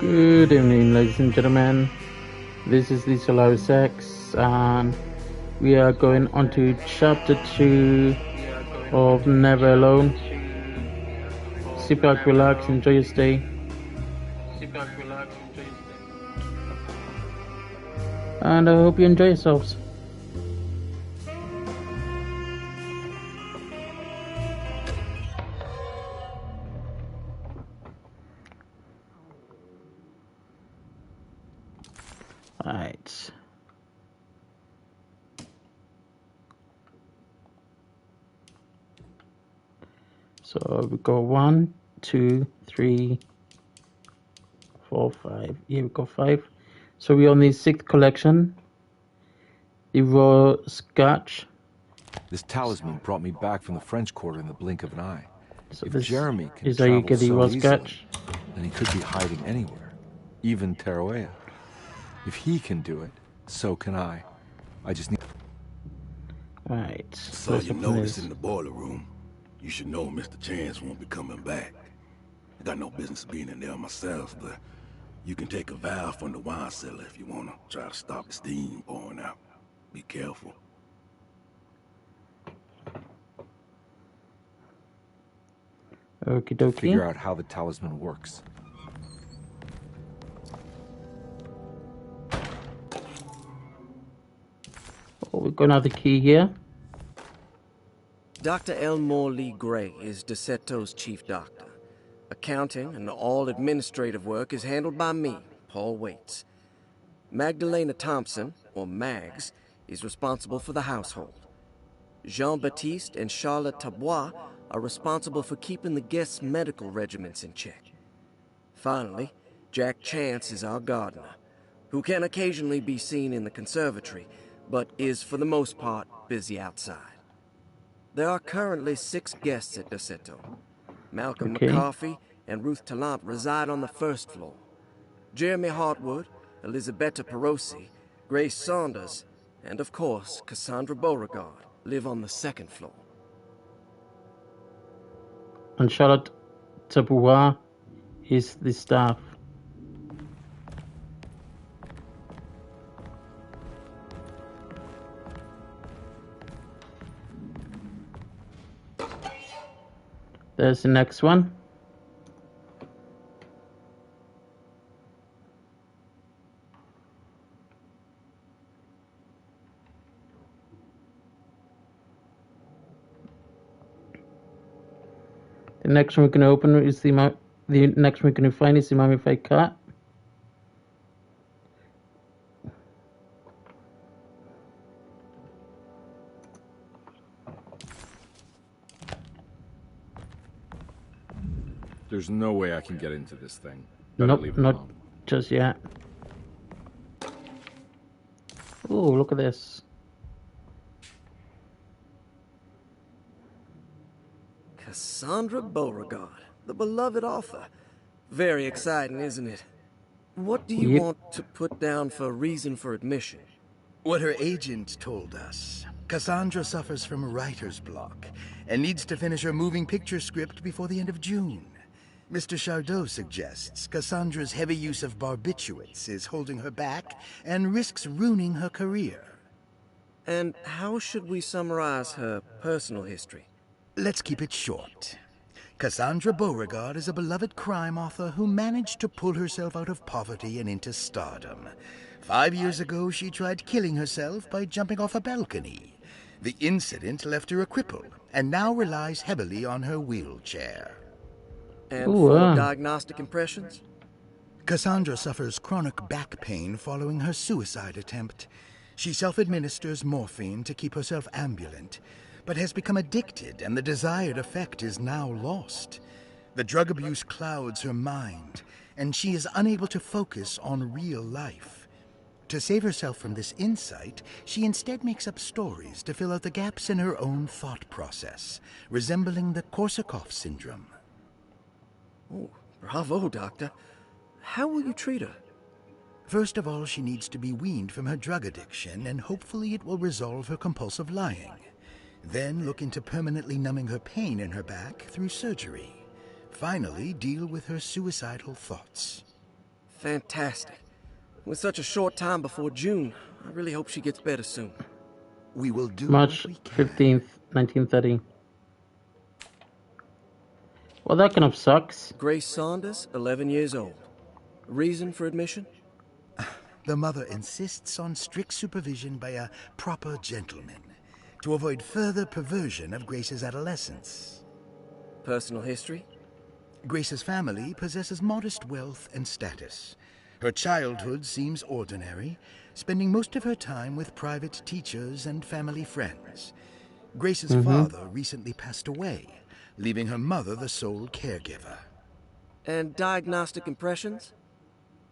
Good evening, ladies and gentlemen. This is the Solaris X, and we are going on to chapter 2 of Never Alone. Sit back, relax, enjoy your stay. And I hope you enjoy yourselves. Alright. So we got 1, 2, 3, 4, 5. Here we got 5. So we're on the 6th collection. The raw scotch. This talisman brought me back from the French Quarter in the blink of an eye. So If this Jeremy can is how you travel get the so raw easily, scotch. then he could be hiding anywhere, even Tarawea. If he can do it, so can I. I just need... Right. Saw you notice in the boiler room. You should know Mr. Chance won't be coming back. I got no business being in there myself, but you can take a valve from the wine cellar if you want to try to stop the steam pouring out. Be careful. Okie dokie. Figure out how the talisman works. Oh, we've got another key here. Dr. Elmore Lee Gray is DeSeto's chief doctor. Accounting and all administrative work is handled by me, Paul Waits. Magdalena Thompson, or Mags, is responsible for the household. Jean-Baptiste and Charlotte Tabois are responsible for keeping the guests' medical regimens in check. Finally, Jack Chance is our gardener, who can occasionally be seen in the conservatory, but is for the most part busy outside. There are currently 6 guests at DeSeto. Malcolm McCarthy and Ruth Tallant reside on the 1st floor. Jeremy Hartwood, Elisabetta Perosi, Grace Saunders, and of course, Cassandra Beauregard live on the 2nd floor. And Charlotte Tabois is the staff. There's the next one. The next one we're going to open is the next one we're going to find is the mummified cat. There's no way I can get into this thing. Nope, not just yet. Oh, look at this. Cassandra Beauregard, the beloved author. Very exciting, isn't it? What do you want to put down for reason for admission? What her agent told us. Cassandra suffers from writer's block and needs to finish her moving picture script before the end of June. Mr. Chardot suggests Cassandra's heavy use of barbiturates is holding her back and risks ruining her career. And how should we summarize her personal history? Let's keep it short. Cassandra Beauregard is a beloved crime author who managed to pull herself out of poverty and into stardom. 5 years ago, she tried killing herself by jumping off a balcony. The incident left her a cripple and now relies heavily on her wheelchair. And for diagnostic impressions? Cassandra suffers chronic back pain following her suicide attempt. She self-administers morphine to keep herself ambulant, but has become addicted and the desired effect is now lost. The drug abuse clouds her mind, and she is unable to focus on real life. To save herself from this insight, she instead makes up stories to fill out the gaps in her own thought process, resembling the Korsakoff syndrome. Oh, bravo, Doctor. How will you treat her? First of all, she needs to be weaned from her drug addiction, and hopefully it will resolve her compulsive lying. Then look into permanently numbing her pain in her back through surgery. Finally, deal with her suicidal thoughts. Fantastic. With such a short time before June, I really hope she gets better soon. We will do March what we can. 15th, 1930. Well, that kind of sucks. Grace Saunders, 11 years old. Reason for admission? The mother insists on strict supervision by a proper gentleman to avoid further perversion of Grace's adolescence. Personal history? Grace's family possesses modest wealth and status. Her childhood seems ordinary, spending most of her time with private teachers and family friends. Grace's father recently passed away, leaving her mother the sole caregiver. And diagnostic impressions?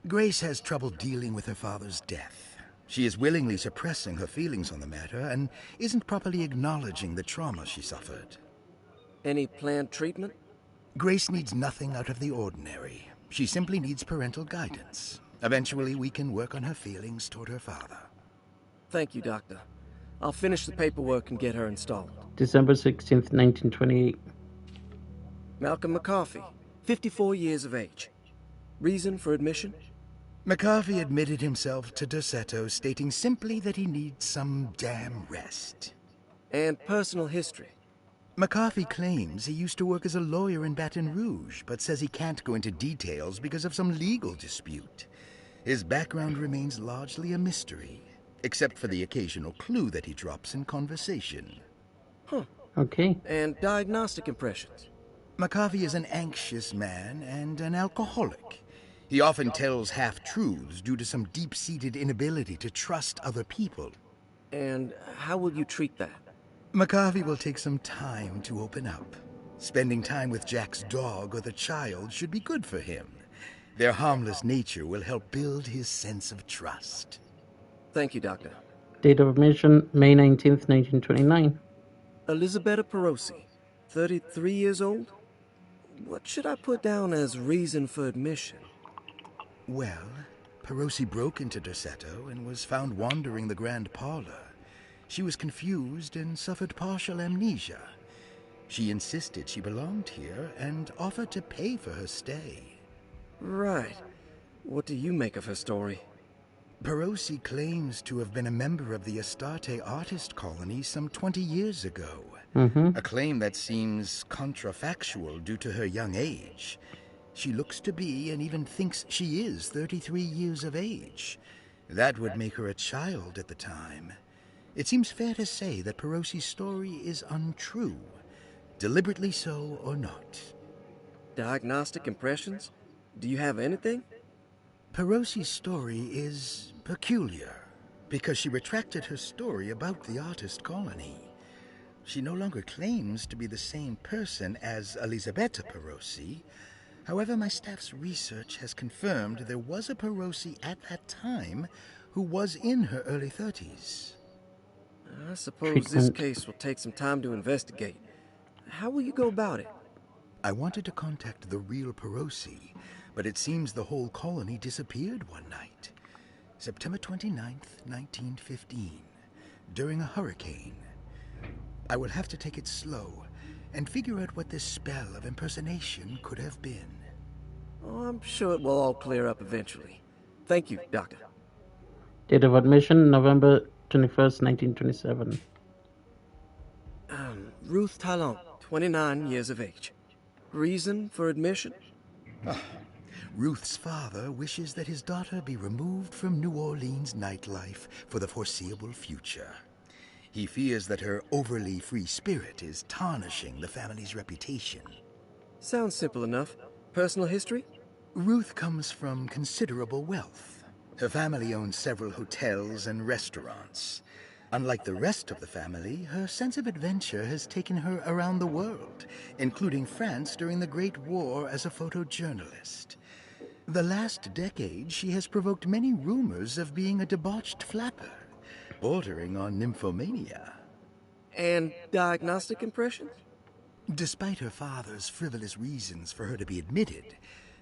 Grace has trouble dealing with her father's death. She is willingly suppressing her feelings on the matter and isn't properly acknowledging the trauma she suffered. Any planned treatment? Grace needs nothing out of the ordinary. She simply needs parental guidance. Eventually, we can work on her feelings toward her father. Thank you, Doctor. I'll finish the paperwork and get her installed. December 16th, 1928. Malcolm McCarthy, 54 years of age. Reason for admission? McCarthy admitted himself to Dorsetto, stating simply that he needs some damn rest. And personal history? McCarthy claims he used to work as a lawyer in Baton Rouge, but says he can't go into details because of some legal dispute. His background remains largely a mystery, except for the occasional clue that he drops in conversation. Okay. And diagnostic impressions? McCarthy is an anxious man and an alcoholic. He often tells half-truths due to some deep-seated inability to trust other people. And how will you treat that? McCarthy will take some time to open up. Spending time with Jack's dog or the child should be good for him. Their harmless nature will help build his sense of trust. Thank you, Doctor. Date of admission, May 19th, 1929. Elisabetta Perosi, 33 years old? What should I put down as reason for admission? Well, Perosi broke into Dorsetto and was found wandering the grand parlor. She was confused and suffered partial amnesia. She insisted she belonged here and offered to pay for her stay. Right. What do you make of her story? Perosi claims to have been a member of the Astarte artist colony some 20 years ago. A claim that seems contrafactual due to her young age. She looks to be and even thinks she is 33 years of age. That would make her a child at the time. It seems fair to say that Perosi's story is untrue, deliberately so or not. Diagnostic impressions? Do you have anything? Perosi's story is peculiar because she retracted her story about the artist colony. She no longer claims to be the same person as Elisabetta Perosi. However, my staff's research has confirmed there was a Perosi at that time who was in her early 30s. I suppose this case will take some time to investigate. How will you go about it? I wanted to contact the real Perosi, but it seems the whole colony disappeared one night. September 29th, 1915, during a hurricane. I will have to take it slow and figure out what this spell of impersonation could have been. Oh, I'm sure it will all clear up eventually. Thank you, Doctor. Date of admission, November 21st, 1927. Ruth Talon, 29 years of age. Reason for admission? Ruth's father wishes that his daughter be removed from New Orleans nightlife for the foreseeable future. He fears that her overly free spirit is tarnishing the family's reputation. Sounds simple enough. Personal history? Ruth comes from considerable wealth. Her family owns several hotels and restaurants. Unlike the rest of the family, her sense of adventure has taken her around the world, including France during the Great War as a photojournalist. The last decade, she has provoked many rumors of being a debauched flapper, bordering on nymphomania. And diagnostic impressions? Despite her father's frivolous reasons for her to be admitted,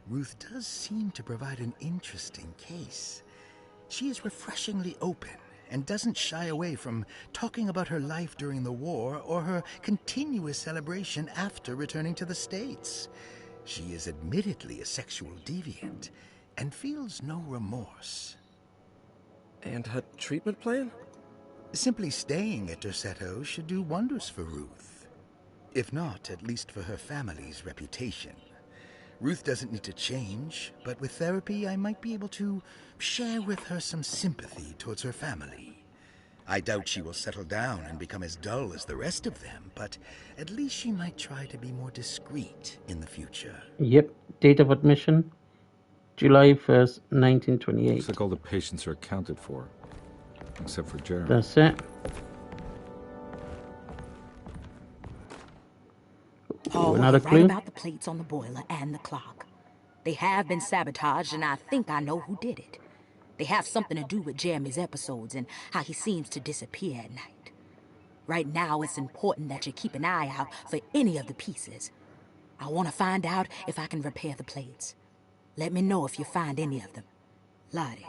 Ruth does seem to provide an interesting case. She is refreshingly open and doesn't shy away from talking about her life during the war or her continuous celebration after returning to the States. She is admittedly a sexual deviant, and feels no remorse. And her treatment plan? Simply staying at Derceto should do wonders for Ruth. If not, at least for her family's reputation. Ruth doesn't need to change, but with therapy I might be able to share with her some sympathy towards her family. I doubt she will settle down and become as dull as the rest of them, but at least she might try to be more discreet in the future. Yep. Date of admission, July 1st, 1928. Looks like all the patients are accounted for, except for Jeremy. That's it. Paul, Another you're clue? right about the plates on the boiler and the clock. They have been sabotaged, and I think I know who did it. They have something to do with Jeremy's episodes and how he seems to disappear at night. Right now, it's important that you keep an eye out for any of the pieces. I want to find out if I can repair the plates. Let me know if you find any of them. Lottie.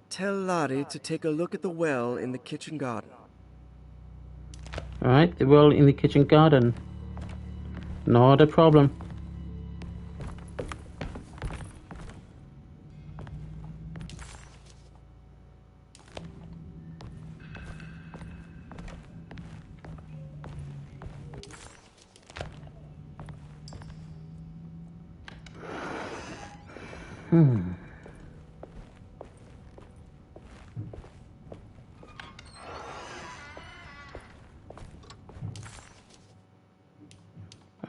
Tell Lottie to take a look at the well in the kitchen garden. Alright, the well in the kitchen garden. Not a problem.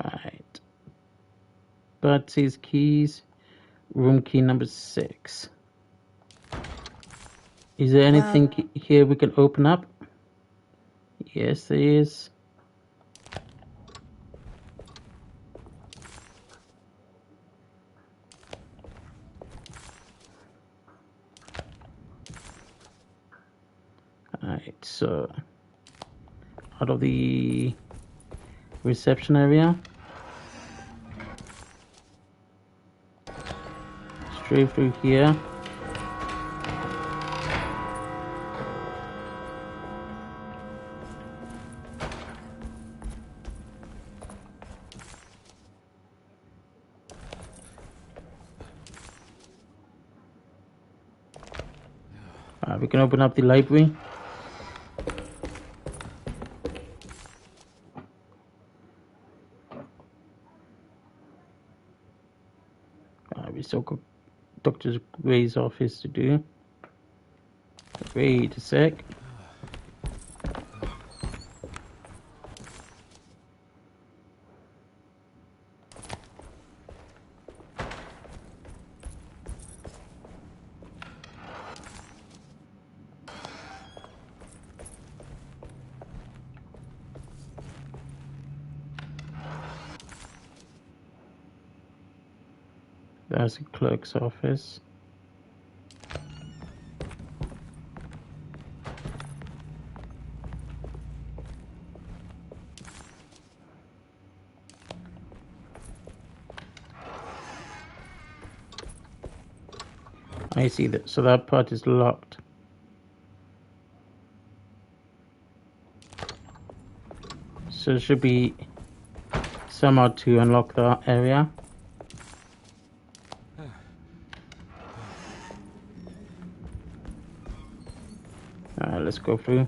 Right. Betsy's keys. Room key number 6. Is there anything here we can open up? Yes, there is. Alright, so out of the reception area, straight through here. We can open up the library. We still got Dr. Gray's office to do. Wait a sec. That's the clerk's office. I see that, so that part is locked. So it should be somehow to unlock that area. Alright, let's go through.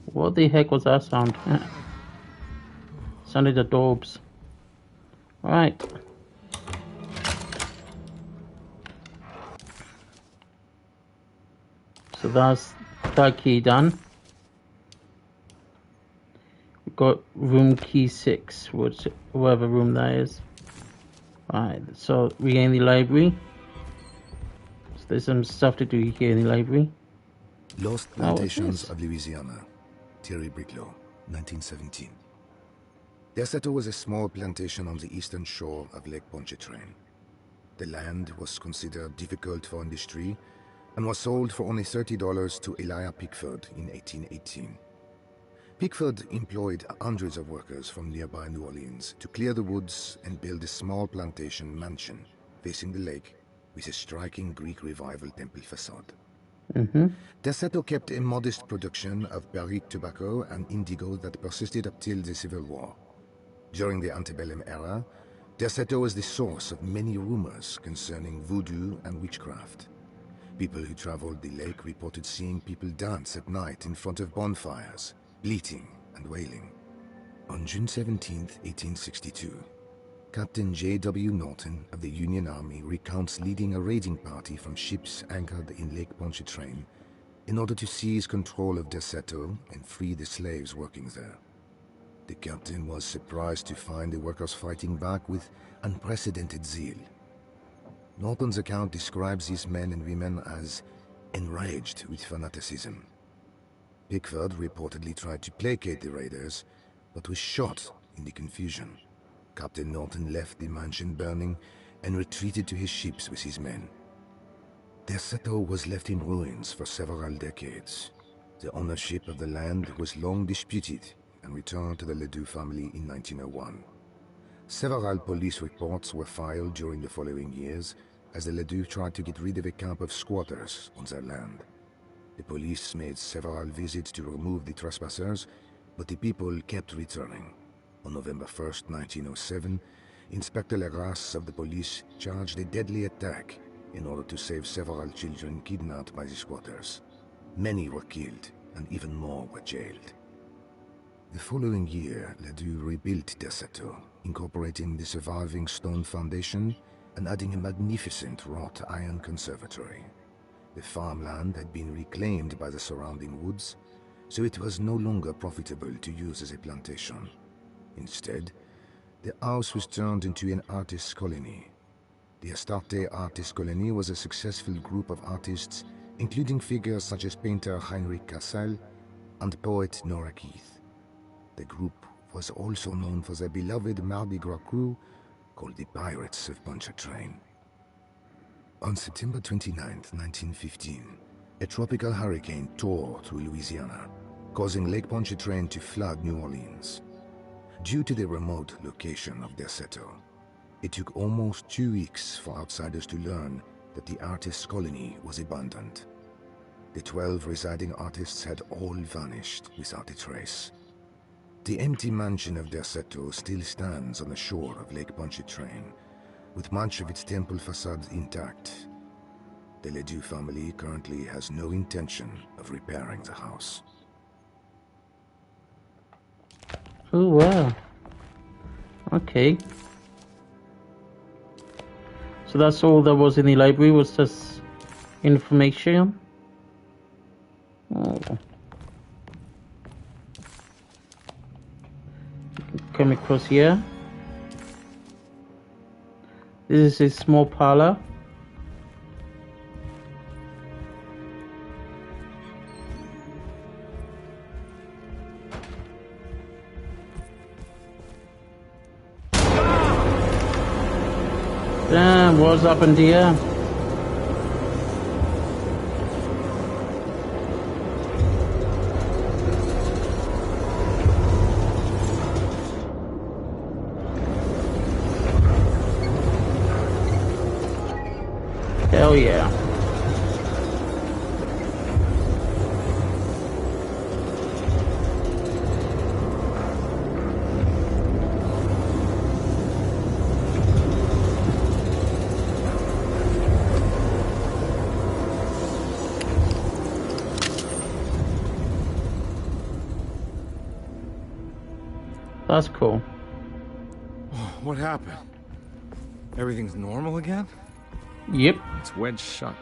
What the heck was that sound? Sounded the doors. Alright. So that's that key done. We've got room key 6, whatever room that is. Alright, so we're in the library. So there's some stuff to do here in the library. Lost Plantations of Louisiana, Thierry Briclot, 1917. Derceto was a small plantation on the eastern shore of Lake Pontchartrain. The land was considered difficult for industry and was sold for only $30 to Elijah Pickford in 1818. Pickford employed hundreds of workers from nearby New Orleans to clear the woods and build a small plantation mansion facing the lake with a striking Greek Revival temple facade. Derceto kept a modest production of barrique tobacco and indigo that persisted up till the Civil War. During the antebellum era, Derceto was the source of many rumors concerning voodoo and witchcraft. People who traveled the lake reported seeing people dance at night in front of bonfires, bleating and wailing. On June 17, 1862, Captain J.W. Norton of the Union Army recounts leading a raiding party from ships anchored in Lake Pontchartrain in order to seize control of Derceto and free the slaves working there. The captain was surprised to find the workers fighting back with unprecedented zeal. Norton's account describes these men and women as enraged with fanaticism. Pickford reportedly tried to placate the raiders, but was shot in the confusion. Captain Norton left the mansion burning and retreated to his ships with his men. Derceto was left in ruins for several decades. The ownership of the land was long disputed and returned to the Ledoux family in 1901. Several police reports were filed during the following years as the Ledoux tried to get rid of a camp of squatters on their land. The police made several visits to remove the trespassers, but the people kept returning. On November 1st, 1907, Inspector Legrasse of the police charged a deadly attack in order to save several children kidnapped by the squatters. Many were killed, and even more were jailed. The following year, Ledoux rebuilt Derceto, incorporating the surviving stone foundation and adding a magnificent wrought iron conservatory. The farmland had been reclaimed by the surrounding woods, so it was no longer profitable to use as a plantation. Instead, the house was turned into an artist's colony. The Astarte Artist Colony was a successful group of artists, including figures such as painter Heinrich Cassel and poet Nora Keith. The group was also known for their beloved Mardi Gras crew, called the Pirates of Pontchartrain. On September 29, 1915, a tropical hurricane tore through Louisiana, causing Lake Pontchartrain to flood New Orleans. Due to the remote location of Derceto, it took almost 2 weeks for outsiders to learn that the artist's colony was abandoned. The 12 residing artists had all vanished without a trace. The empty mansion of Derceto still stands on the shore of Lake Pontchartrain, with much of its temple facade intact. The Ledoux family currently has no intention of repairing the house. Oh wow. Okay. So that's all there was in the library, was just information. Oh. Come across here. This is a small parlor. Damn, what's up in here? Hell yeah. That's cool. What happened? Everything's normal again? Yep. It's wedged shut.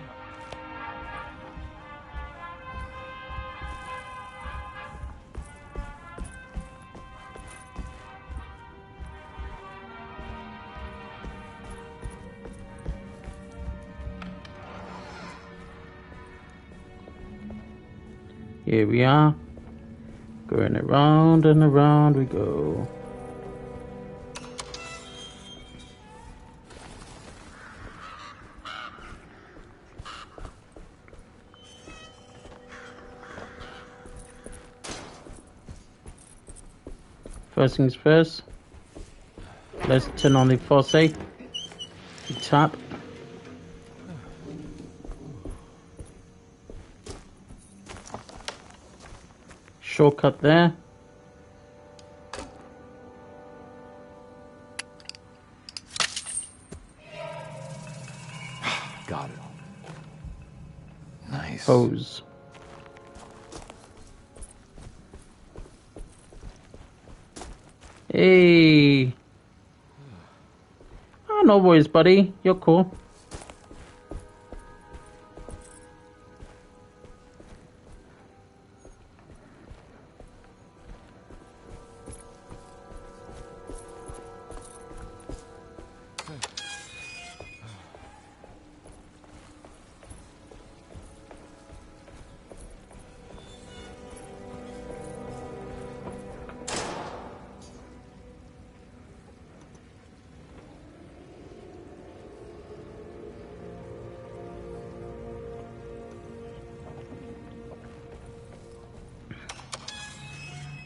Here we are. Going around and around we go. First things first, let's turn on the faucet. Tap. shortcut there. Got it. Nice. Hose. Hey. Oh, no worries, buddy. You're cool.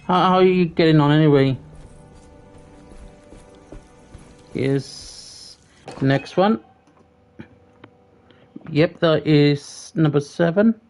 How are you getting on anyway? Here's the next one. Yep, that is number 7.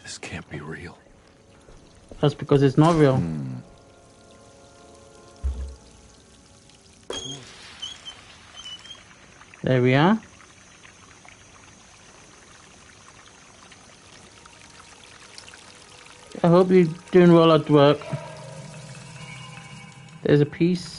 This can't be real. That's because it's not real. There we are. I hope you're doing well at work. There's a piece.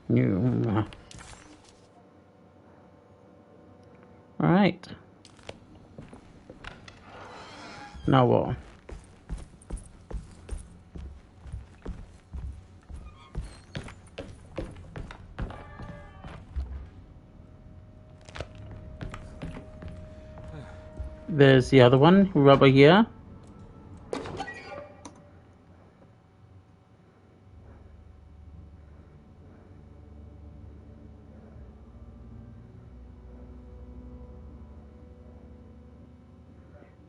New. All right. Now what? There's the other one, rubber here.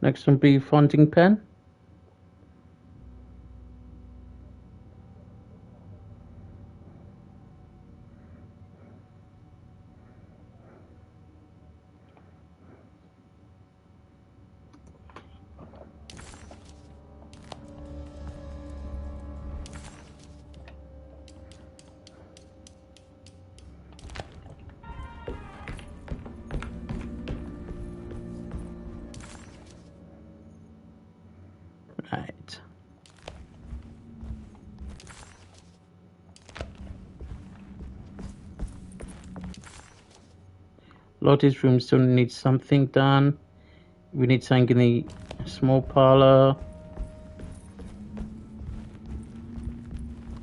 Next one be fountain pen. Right. Lottie's room still needs something done. We need something in the small parlor.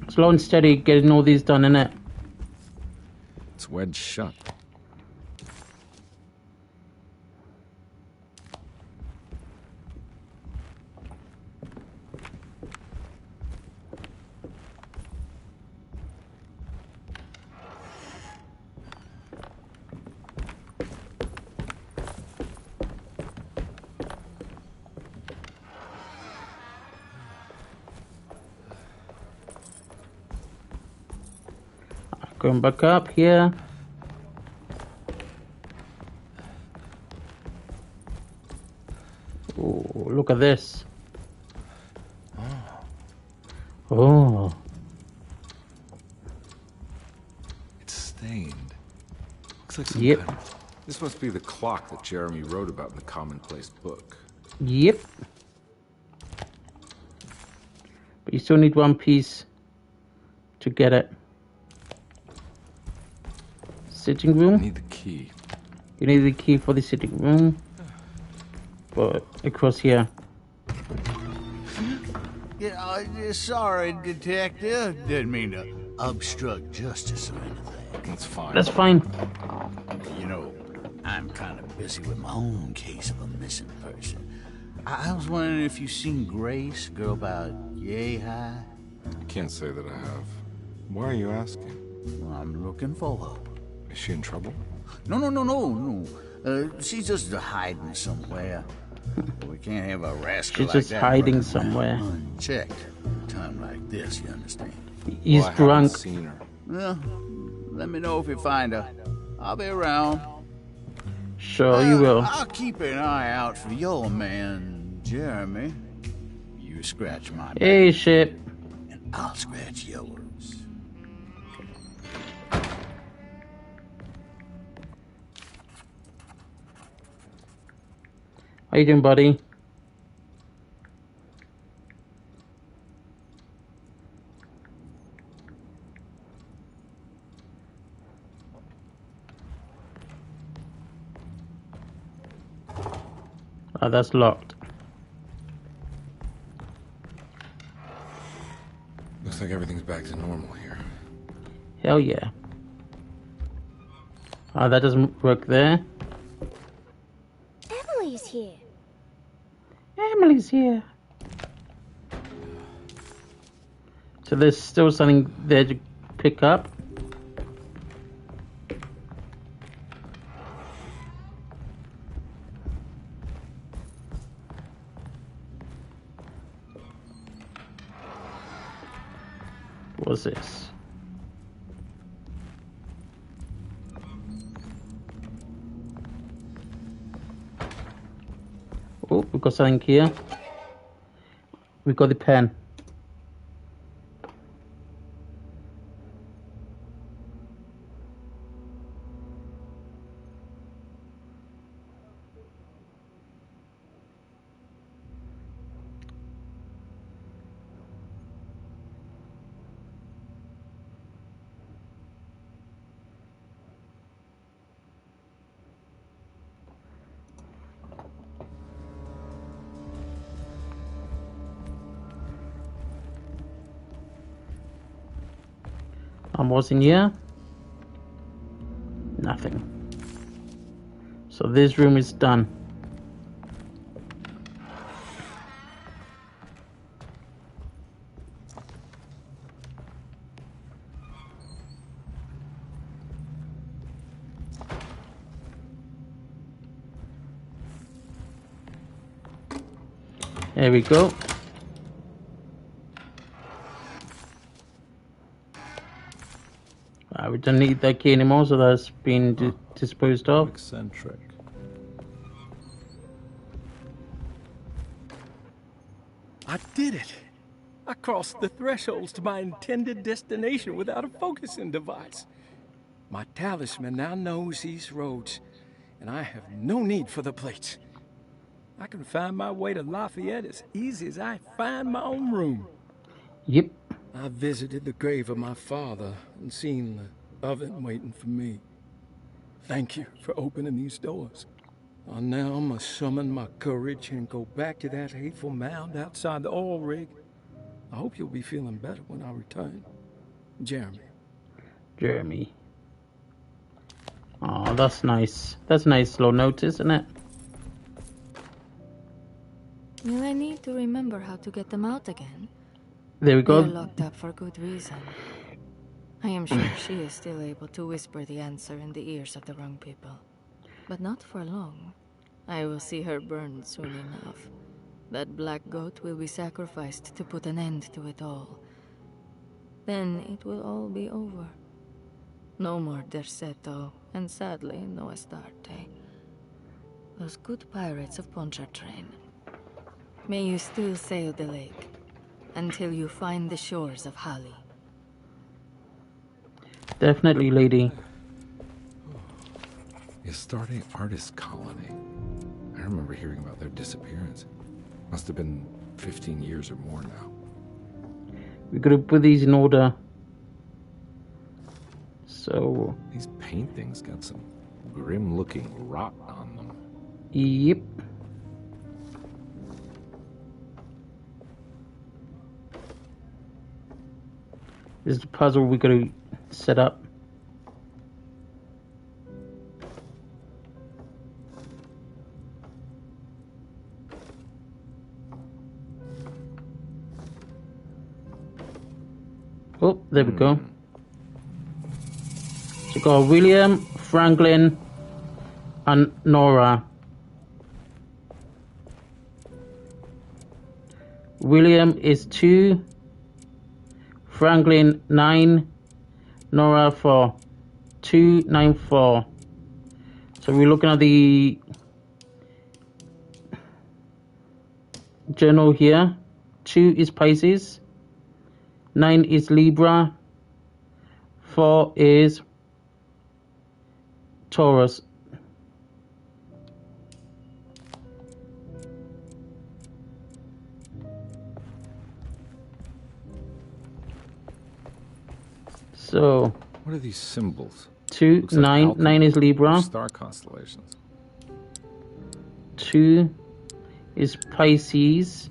Slow and steady getting all these done, innit? It's wedged shut. Going back up here. Oh, look at this. Oh. It's stained. Looks like some Yep. kind of... This must be the clock that Jeremy wrote about in the commonplace book. Yep. But you still need one piece to get it. Sitting I room. need the key. You need the key for the sitting room. But across here. Yeah, sorry, Detective. Didn't mean to obstruct justice or anything. That's fine. That's fine. You know, I'm kind of busy with my own case of a missing person. I was wondering if you've seen Grace, girl about yay high. I can't say that I have. Why are you asking? Well, I'm looking for her. Is she in trouble? No. She's just hiding somewhere. We can't have a rascal She's like just that hiding running somewhere. around unchecked. At a time like this, you understand? He's Well, I drunk. haven't seen her. Well, let me know if you find her. I'll be around. Sure, you will. I'll keep an eye out for your man, Jeremy. You scratch my back, Hey, ship. and I'll scratch yours. How you doing, buddy? Oh, that's locked. Looks like everything's back to normal here. Hell yeah. Oh, that doesn't work there. Emily's here. Emily's here. So there's still something there to pick up. What's this? Oh, we've got something here. We've got the pen. What's in here? Nothing. So this room is done. There we go. We don't need that key anymore, so that's been disposed of. Eccentric. I did it! I crossed the thresholds to my intended destination without a focusing device. My talisman now knows these roads, and I have no need for the plates. I can find my way to Lafayette as easy as I find my own room. Yep. I visited the grave of my father and seen the oven waiting for me. Thank you for opening these doors. I now must summon my courage and go back to that hateful mound outside the oil rig. I hope you'll be feeling better when I return. Jeremy. Jeremy. Oh, that's nice. That's a nice little note, isn't it? Will I need to remember how to get them out again? There we go. They're locked up for good reason. I am sure she is still able to whisper the answer in the ears of the wrong people. But not for long. I will see her burned soon enough. That black goat will be sacrificed to put an end to it all. Then it will all be over. No more Derceto, and sadly, no Astarte. Those good pirates of Pontchartrain. May you still sail the lake, until you find the shores of Hali. Definitely, lady. The Astarte artist colony. I remember hearing about their disappearance. Must have been 15 years or more now. We gotta put these in order. So... These paintings got some grim-looking rot on them. Yep. This is the puzzle we gotta set up. Oh, there we go. So got William, Franklin, and Nora. William is 2, Franklin 9, Nora 4. 294. So we're looking at the journal here. 2 is Pisces, 9 is Libra, 4 is Taurus. So what are these symbols? 2, 9, like 9 is Libra. Star constellations. 2 is Pisces,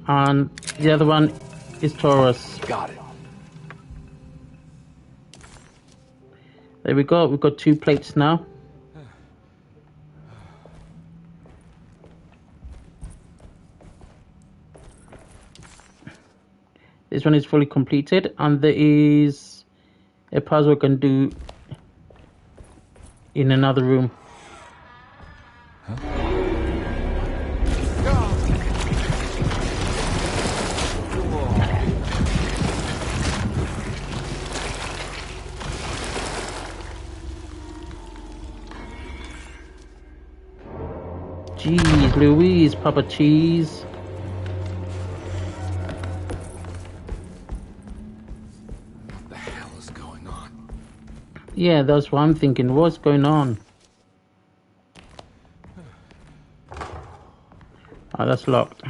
and the other one is Taurus. Got it. There we go. We've got 2 plates now. This one is fully completed, and there is a puzzle we can do in another room. Jeez Louise, Papa Cheese. What the hell is going on? Yeah, that's what I'm thinking. What's going on? Oh, that's locked.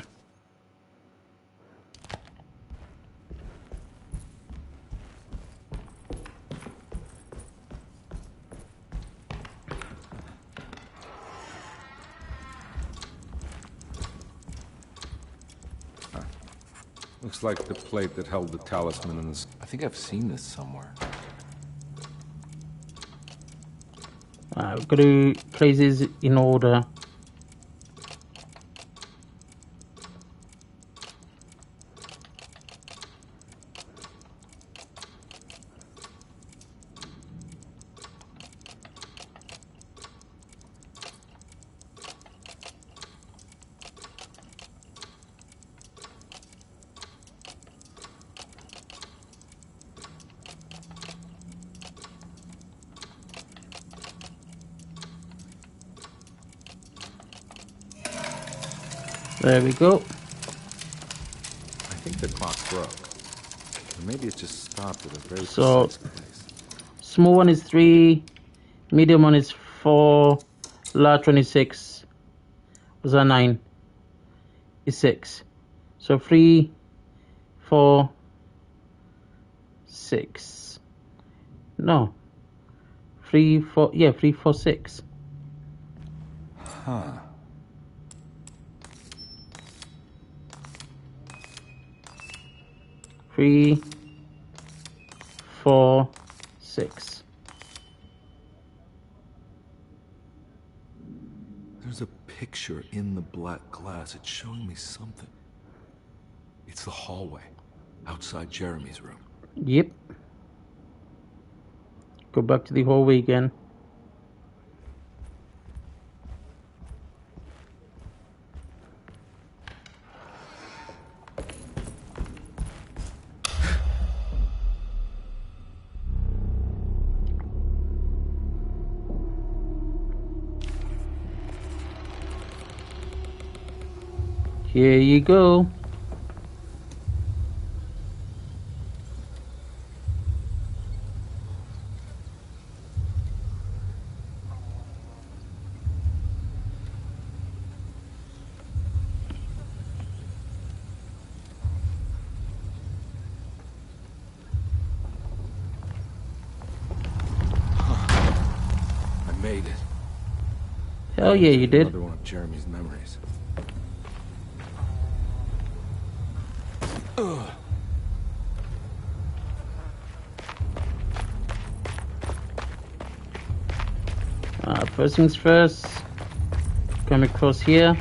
Looks like the plate that held the talisman in this. I think I've seen this somewhere. We've got to place this in order. There we go. I think the clock broke. Or maybe it just stopped at a very precise place. Small one is 3, medium one is 4, large one is 6. Was that 9? Is 6. So 3, 4, 6. No. 3, 4. Yeah, 3, 4, 6. Huh. 3, 4, 6. There's a picture in the black glass. It's showing me something. It's the hallway outside Jeremy's room. Yep. Go back to the hallway again. Here you go. I made it. Hell yeah, you did. Another one of Jeremy's memories. First things first. Come across here.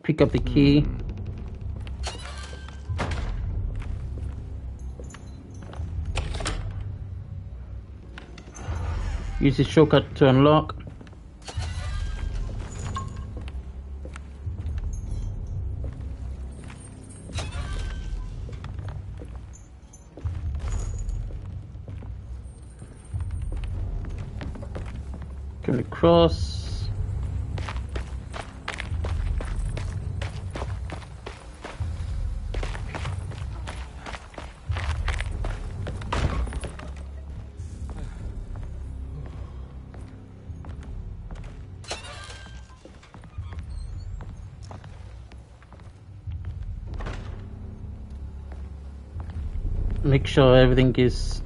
pick up the key. Use the shortcut to unlock. Going across. Make sure everything is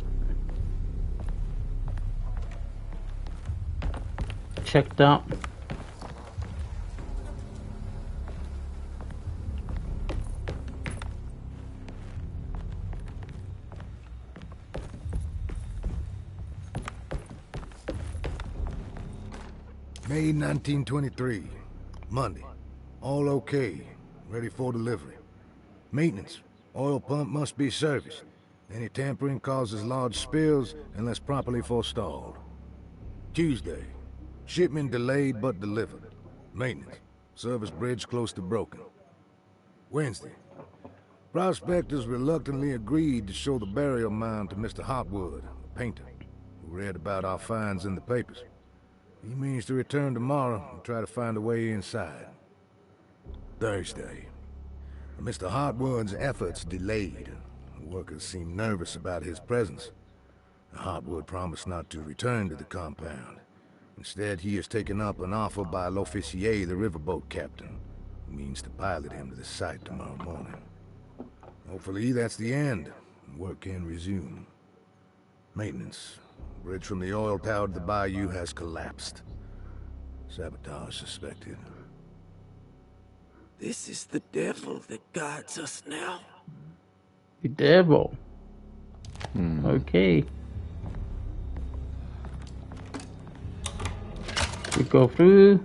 checked out. May 1923, Monday. All okay, ready for delivery. Maintenance, oil pump must be serviced. Any tampering causes large spills unless properly forestalled. Tuesday, shipment delayed but delivered. Maintenance, service bridge close to broken. Wednesday, prospectors reluctantly agreed to show the burial mound to Mr. Hotwood, a painter, who read about our finds in the papers. He means to return tomorrow and try to find a way inside. Thursday, Mr. Hotwood's efforts delayed. The workers seemed nervous about his presence. Hotwood promised not to return to the compound. Instead, he has taken up an offer by L'Officier, the riverboat captain, who means to pilot him to the site tomorrow morning. Hopefully, that's the end, and work can resume. Maintenance. Bridge from the oil tower to the bayou has collapsed. Sabotage suspected. This is the devil that guides us now. The devil. Okay. We go through.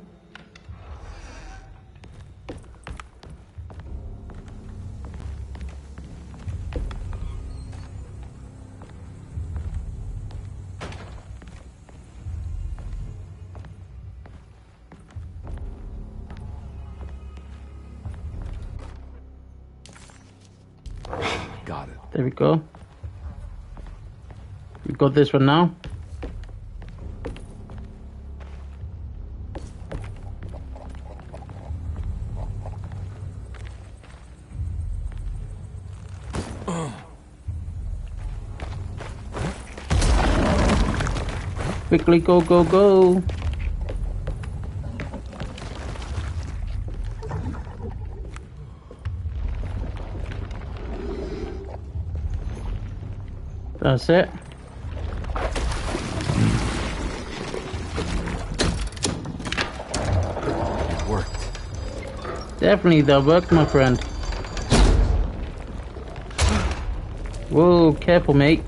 Got it. There we go. We got this one now. Quickly go, go, go. That's it. It worked. Definitely that worked, my friend. Whoa, careful, mate.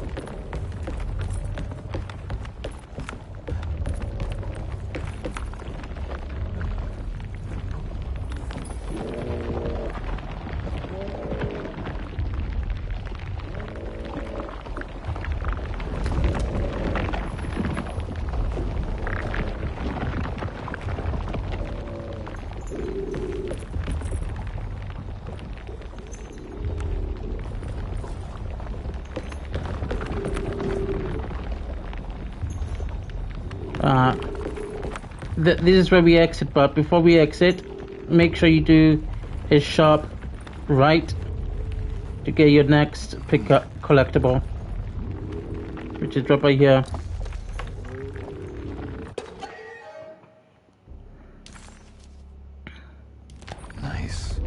This is where we exit, but before we exit, make sure you do a sharp right to get your next pickup collectible, which is right by here. Nice.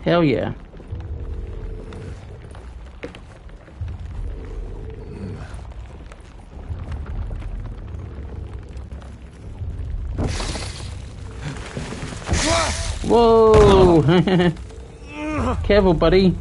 Hell yeah. Whoa! Careful, buddy.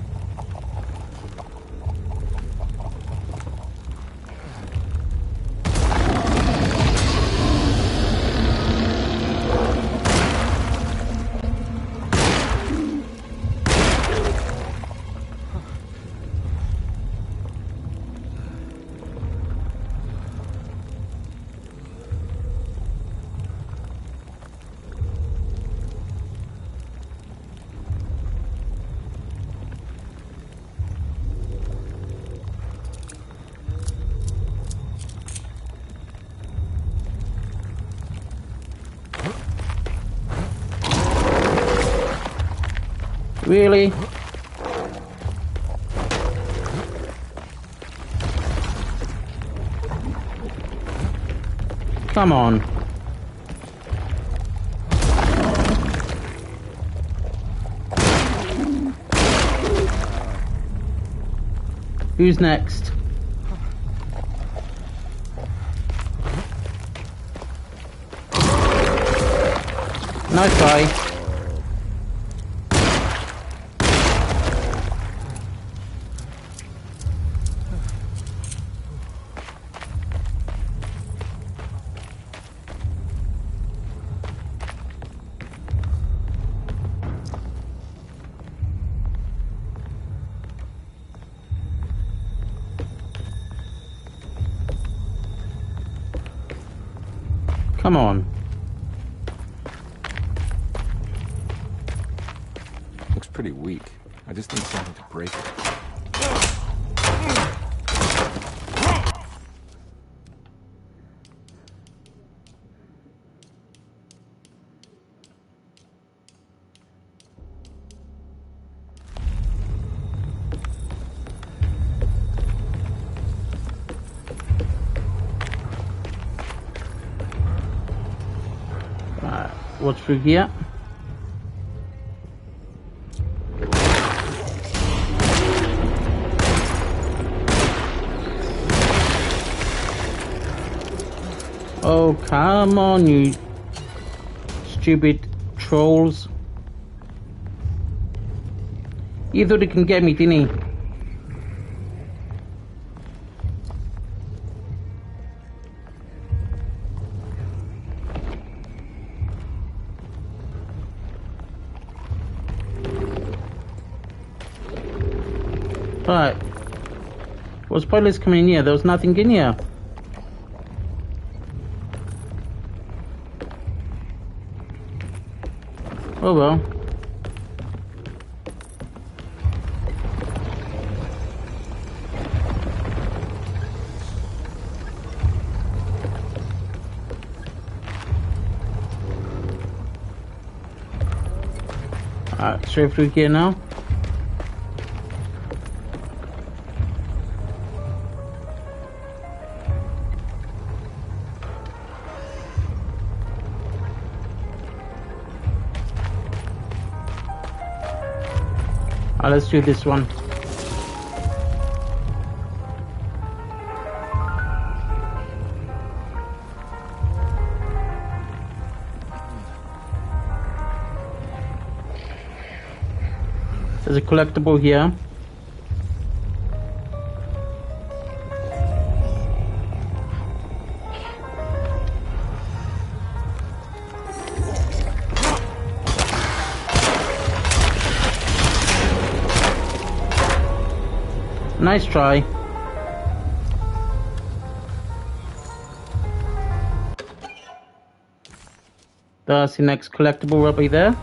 Really? Come on. Who's next? Nice try. Come on. Looks pretty weak. I just need something to break it. What's through here? Oh, come on, you stupid trolls. He thought he can get me, didn't he? But what's pointless coming in here? There was nothing in here. Oh well. Alright, straight through here now. Let's do this one. There's a collectible here. Nice try. That's the next collectible right there.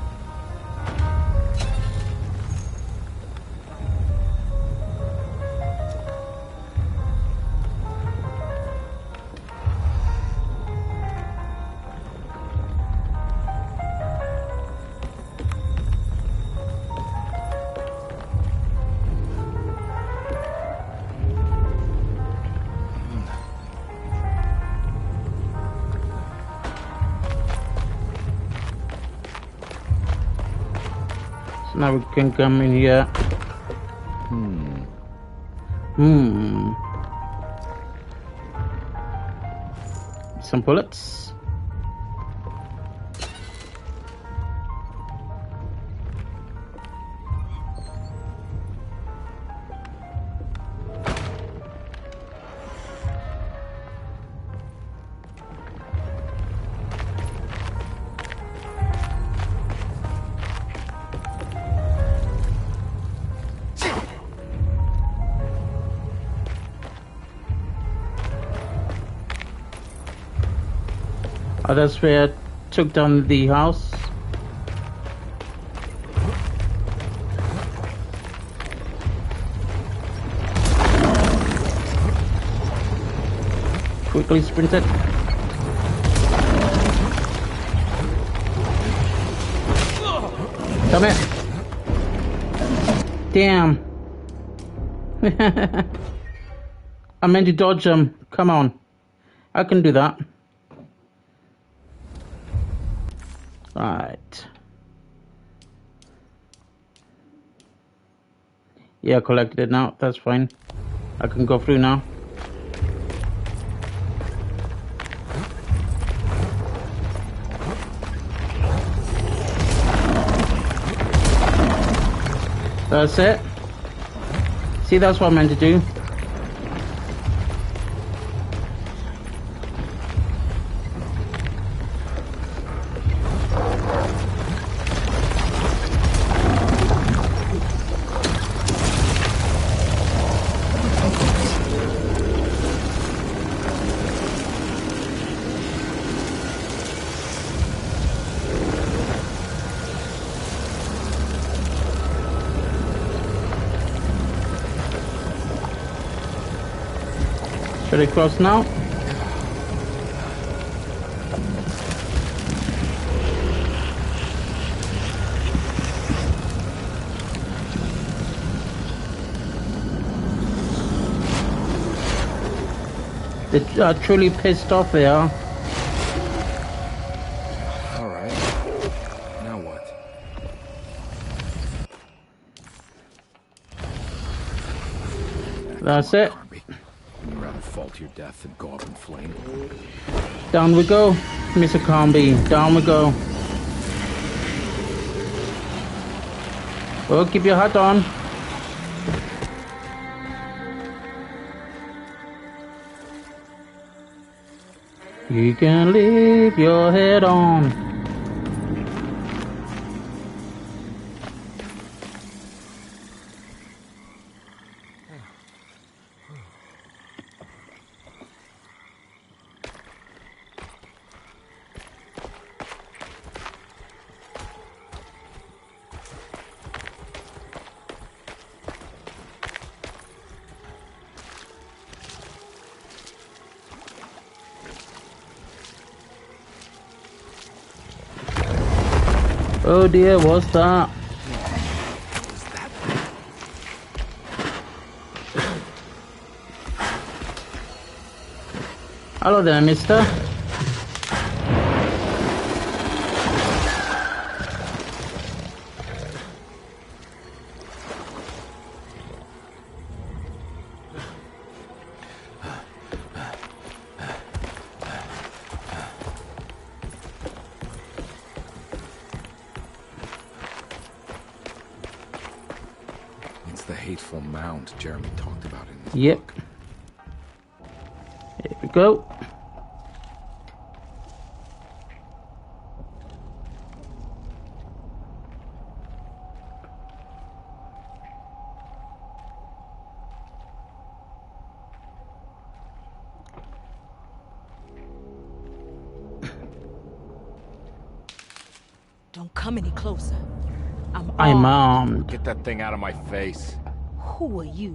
Now we can come in here. Some bullets. Oh, that's where I took down the house. Quickly sprint it. Come here. Damn. I meant to dodge him. Come on. I can do that. Right. Yeah, I collected it now. That's fine. I can go through now. That's it. See, that's what I meant to do. Should I cross now? They're truly pissed off, they are. Alright. Now what? That's it. Carnby. You'd rather fall to your death than go up in flame. Down we go, Mr. Carnby. Down we go. Oh, keep your hat on. You can leave your head on. Oh dear, what's that? Hello there, mister. The hateful mound Jeremy talked about in the Yep. book. Here we go. Don't come any closer. I'm armed. Get that thing out of my face. Who are you?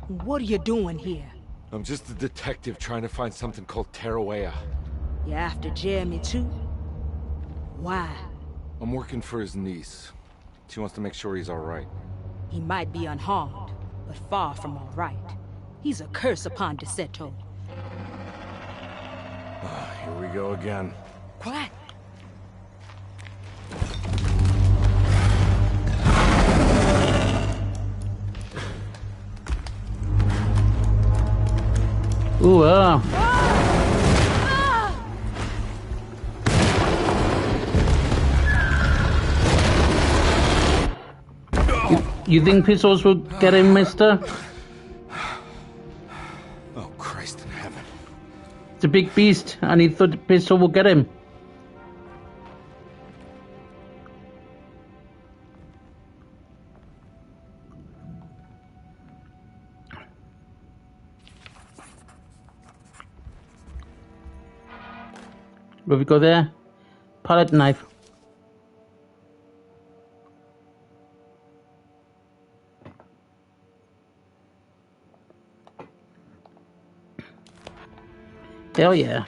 What are you doing here? I'm just a detective trying to find something called Tarawea. You after Jeremy too? Why? I'm working for his niece. She wants to make sure he's alright. He might be unharmed, but far from all right. He's a curse upon Deseto. Here we go again. Quiet. Ooh, You think pistols will get him, mister? Oh, Christ in heaven. It's a big beast, and he thought the pistol will get him. Where we go there? Palette knife. Hell yeah.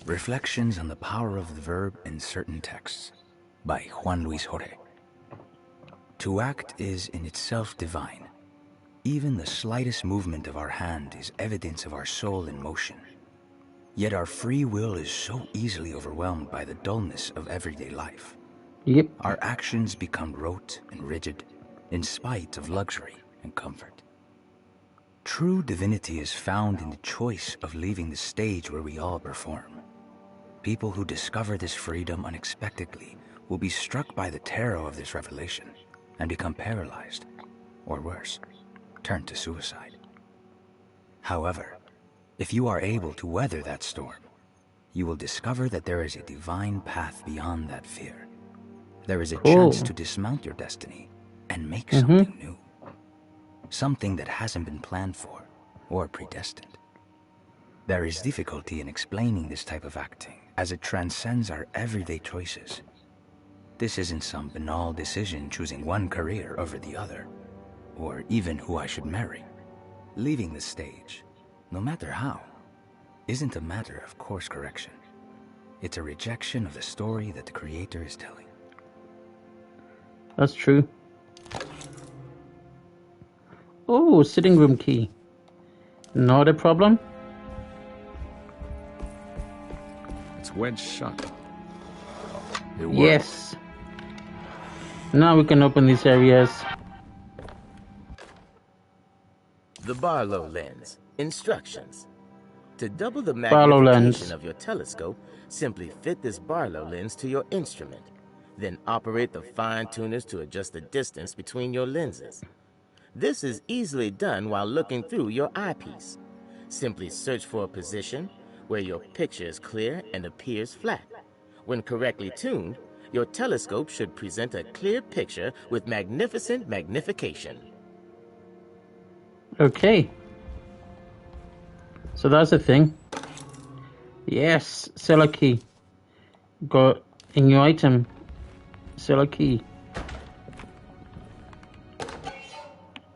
Reflections on the Power of the Verb in Certain Texts by Juan Luis Jorge. To act is in itself divine. Even the slightest movement of our hand is evidence of our soul in motion. Yet our free will is so easily overwhelmed by the dullness of everyday life. Yep. Our actions become rote and rigid, in spite of luxury and comfort. True divinity is found in the choice of leaving the stage where we all perform. People who discover this freedom unexpectedly will be struck by the terror of this revelation and become paralyzed, or worse, turn to suicide. However, if you are able to weather that storm, you will discover that there is a divine path beyond that fear. There is a chance to dismount your destiny and make something new. Something that hasn't been planned for or predestined. There is difficulty in explaining this type of acting, as it transcends our everyday choices. This isn't some banal decision choosing one career over the other, or even who I should marry. Leaving the stage, no matter how, isn't a matter of course correction. It's a rejection of the story that the creator is telling. That's true. Oh, sitting room key. Not a problem. It's wedged shut. It works. Yes. Now we can open these areas. The Barlow lens. Instructions. To double the Barlow magnification lens. of your telescope, simply fit this Barlow lens to your instrument. Then operate the fine tuners to adjust the distance between your lenses. This is easily done while looking through your eyepiece. Simply search for a position where your picture is clear and appears flat. When correctly tuned, your telescope should present a clear picture with magnificent magnification. Okay. So that's the thing. Yes, seller key. Got a new item. Seller key.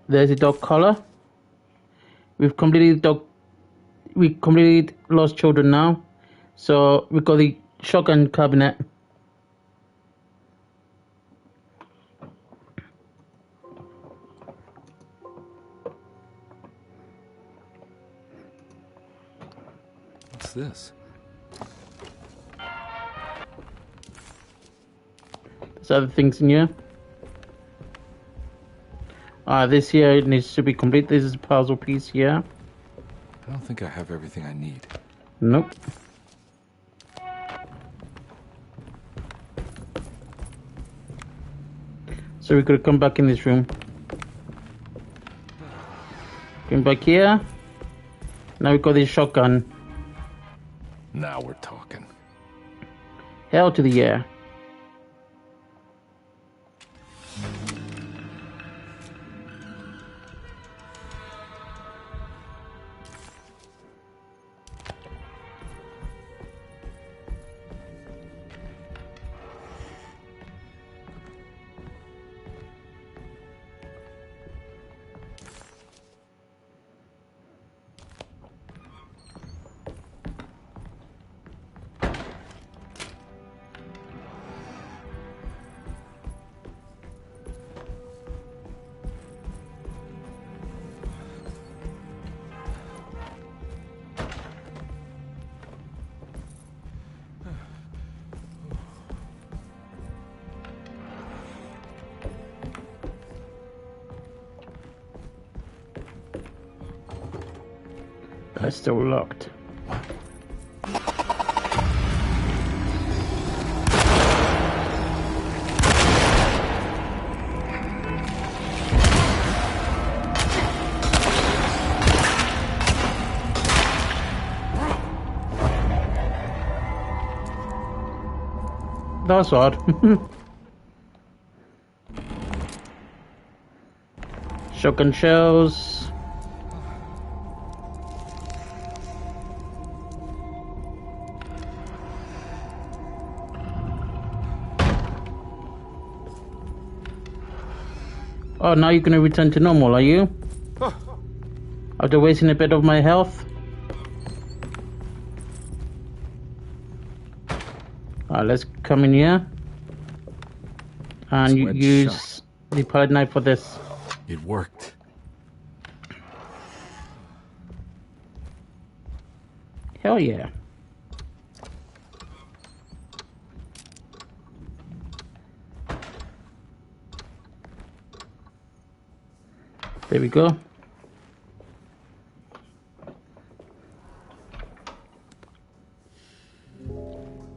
There's a dog collar. We completely lost children now. So we got the shotgun cabinet. What's this? There's other things in here. This here needs to be complete. This is a puzzle piece here. I don't think I have everything I need. Nope. So we could come back in this room. Come back here. Now we got this shotgun. Now we're talking. Hell to the yeah. That's still locked. That's odd. Shotgun shells. Oh, now you're gonna return to normal, are you? After wasting a bit of my health? Let's come in here. And It's wedged use... shut. the palette knife for this. It worked. Hell yeah. There we go.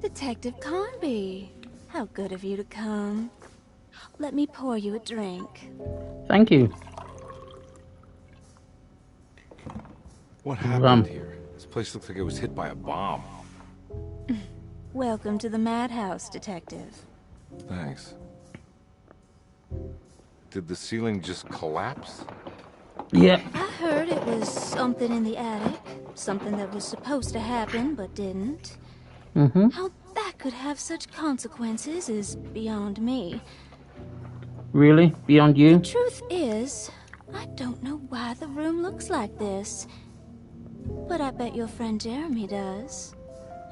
Detective Carnby, how good of you to come. Let me pour you a drink. Thank you. What happened here? This place looks like it was hit by a bomb. Welcome to the madhouse, Detective. Thanks. Did the ceiling just collapse? Yeah. I heard it was something in the attic. Something that was supposed to happen, but didn't. How that could have such consequences is beyond me. Really? Beyond you? The truth is, I don't know why the room looks like this. But I bet your friend Jeremy does.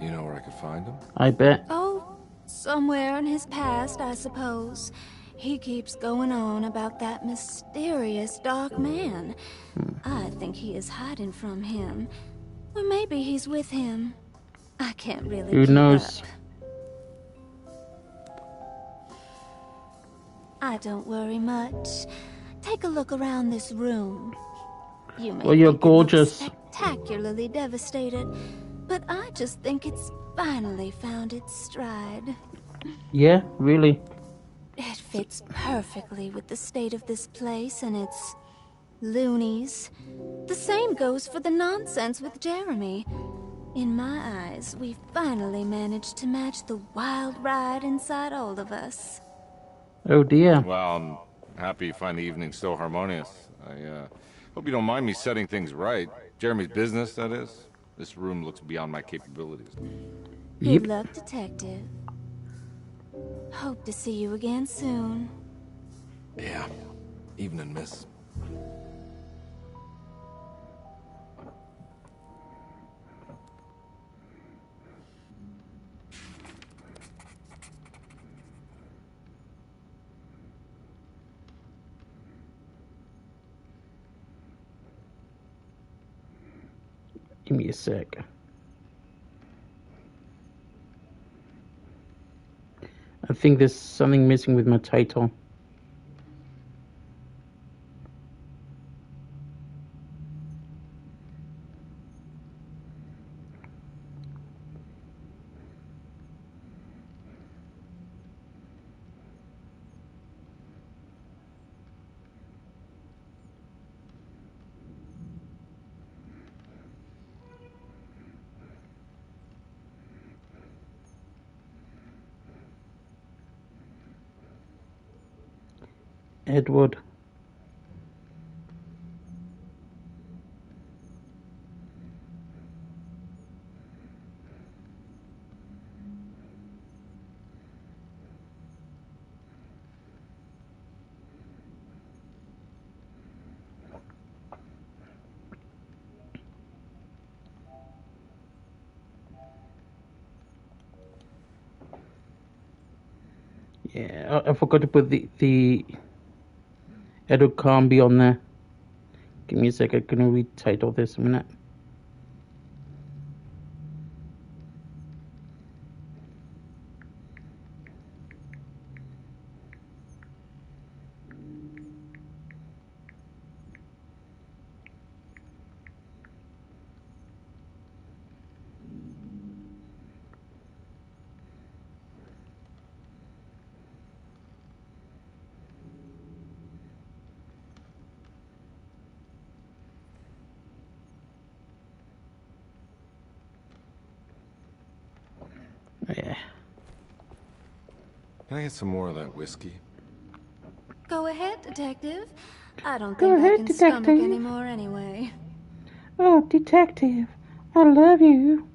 You know where I could find him? I bet. Oh, somewhere in his past, I suppose. He keeps going on about that mysterious dark man. I think he is hiding from him. Or maybe he's with him. I can't really Who keep knows? up. I don't worry much. Take a look around this room. You may Well, you're think it looks gorgeous. spectacularly devastated, but I just think it's finally found its stride. Yeah, really. It fits perfectly with the state of this place and its loonies. The same goes for the nonsense with Jeremy. In my eyes, we've finally managed to match the wild ride inside all of us. Oh dear. Well, I'm happy you find the evening so harmonious. I hope you don't mind me setting things right. Jeremy's business, that is. This room looks beyond my capabilities. Good luck, Detective. Hope to see you again soon. Yeah. Evening, miss. Give me a sec. I think there's something missing with my title. Edward. Yeah, I forgot to put the Edward Carnby on there. Give me a sec, I'm gonna retitle this a minute. Yeah. Can I get some more of that whiskey? Go ahead, Detective. I don't Go think I ahead, can Detective. stomach anymore anyway. Oh, Detective, I love you.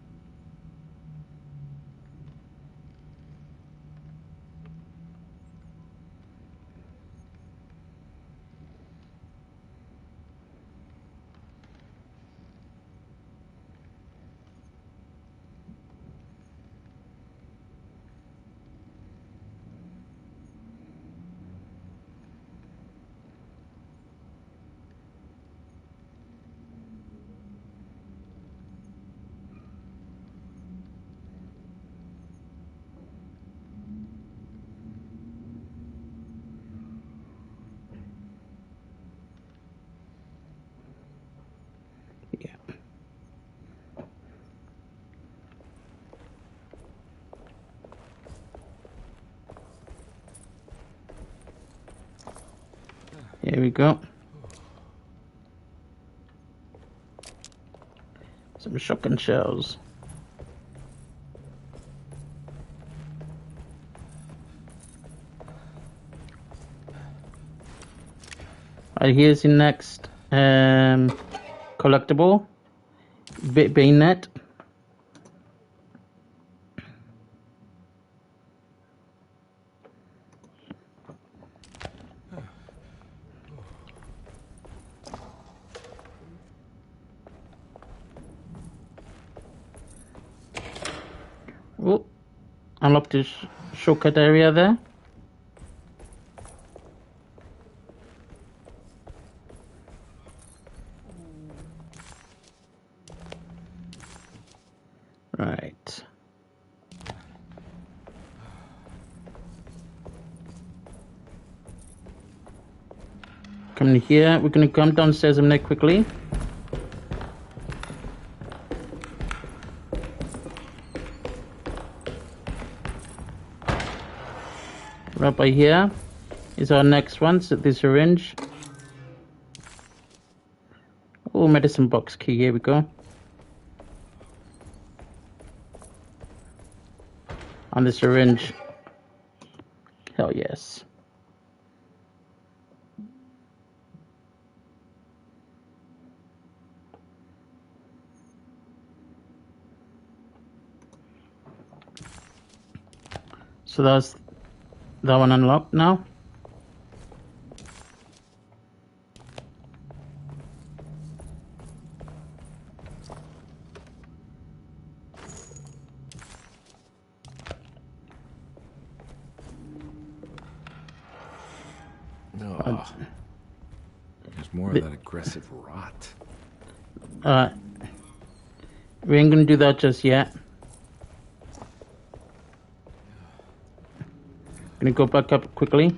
Here we go. Some shotgun shells. Right, here's the next collectible. Bayonet. Oh, unlock this shortcut area there. Right. Coming here, we're gonna come downstairs a minute quickly. Right by here is our next one, so the syringe. Oh, medicine box key, here we go. And the syringe. Hell yes. So that's that one unlocked now. No. There's more of that aggressive rot. We ain't gonna do that just yet. Gonna go back up quickly.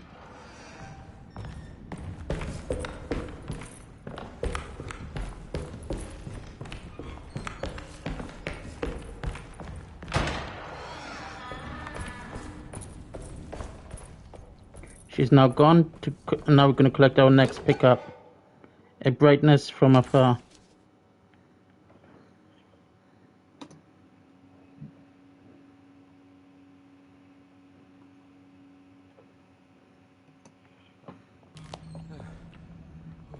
She's now gone. Now we're gonna collect our next pickup. A brightness from afar.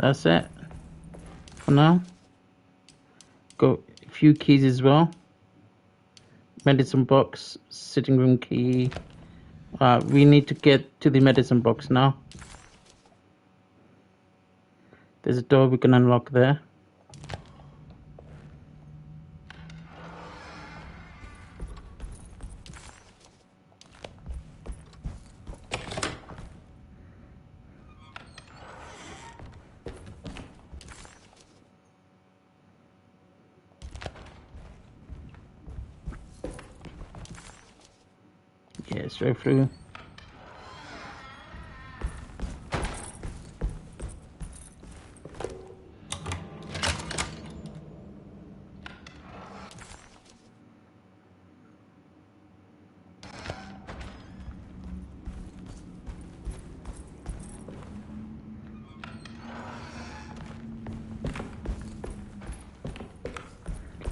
That's it for now. Got a few keys as well. Medicine box, sitting room key. We need to get to the medicine box now. There's a door we can unlock there. Yeah, straight through.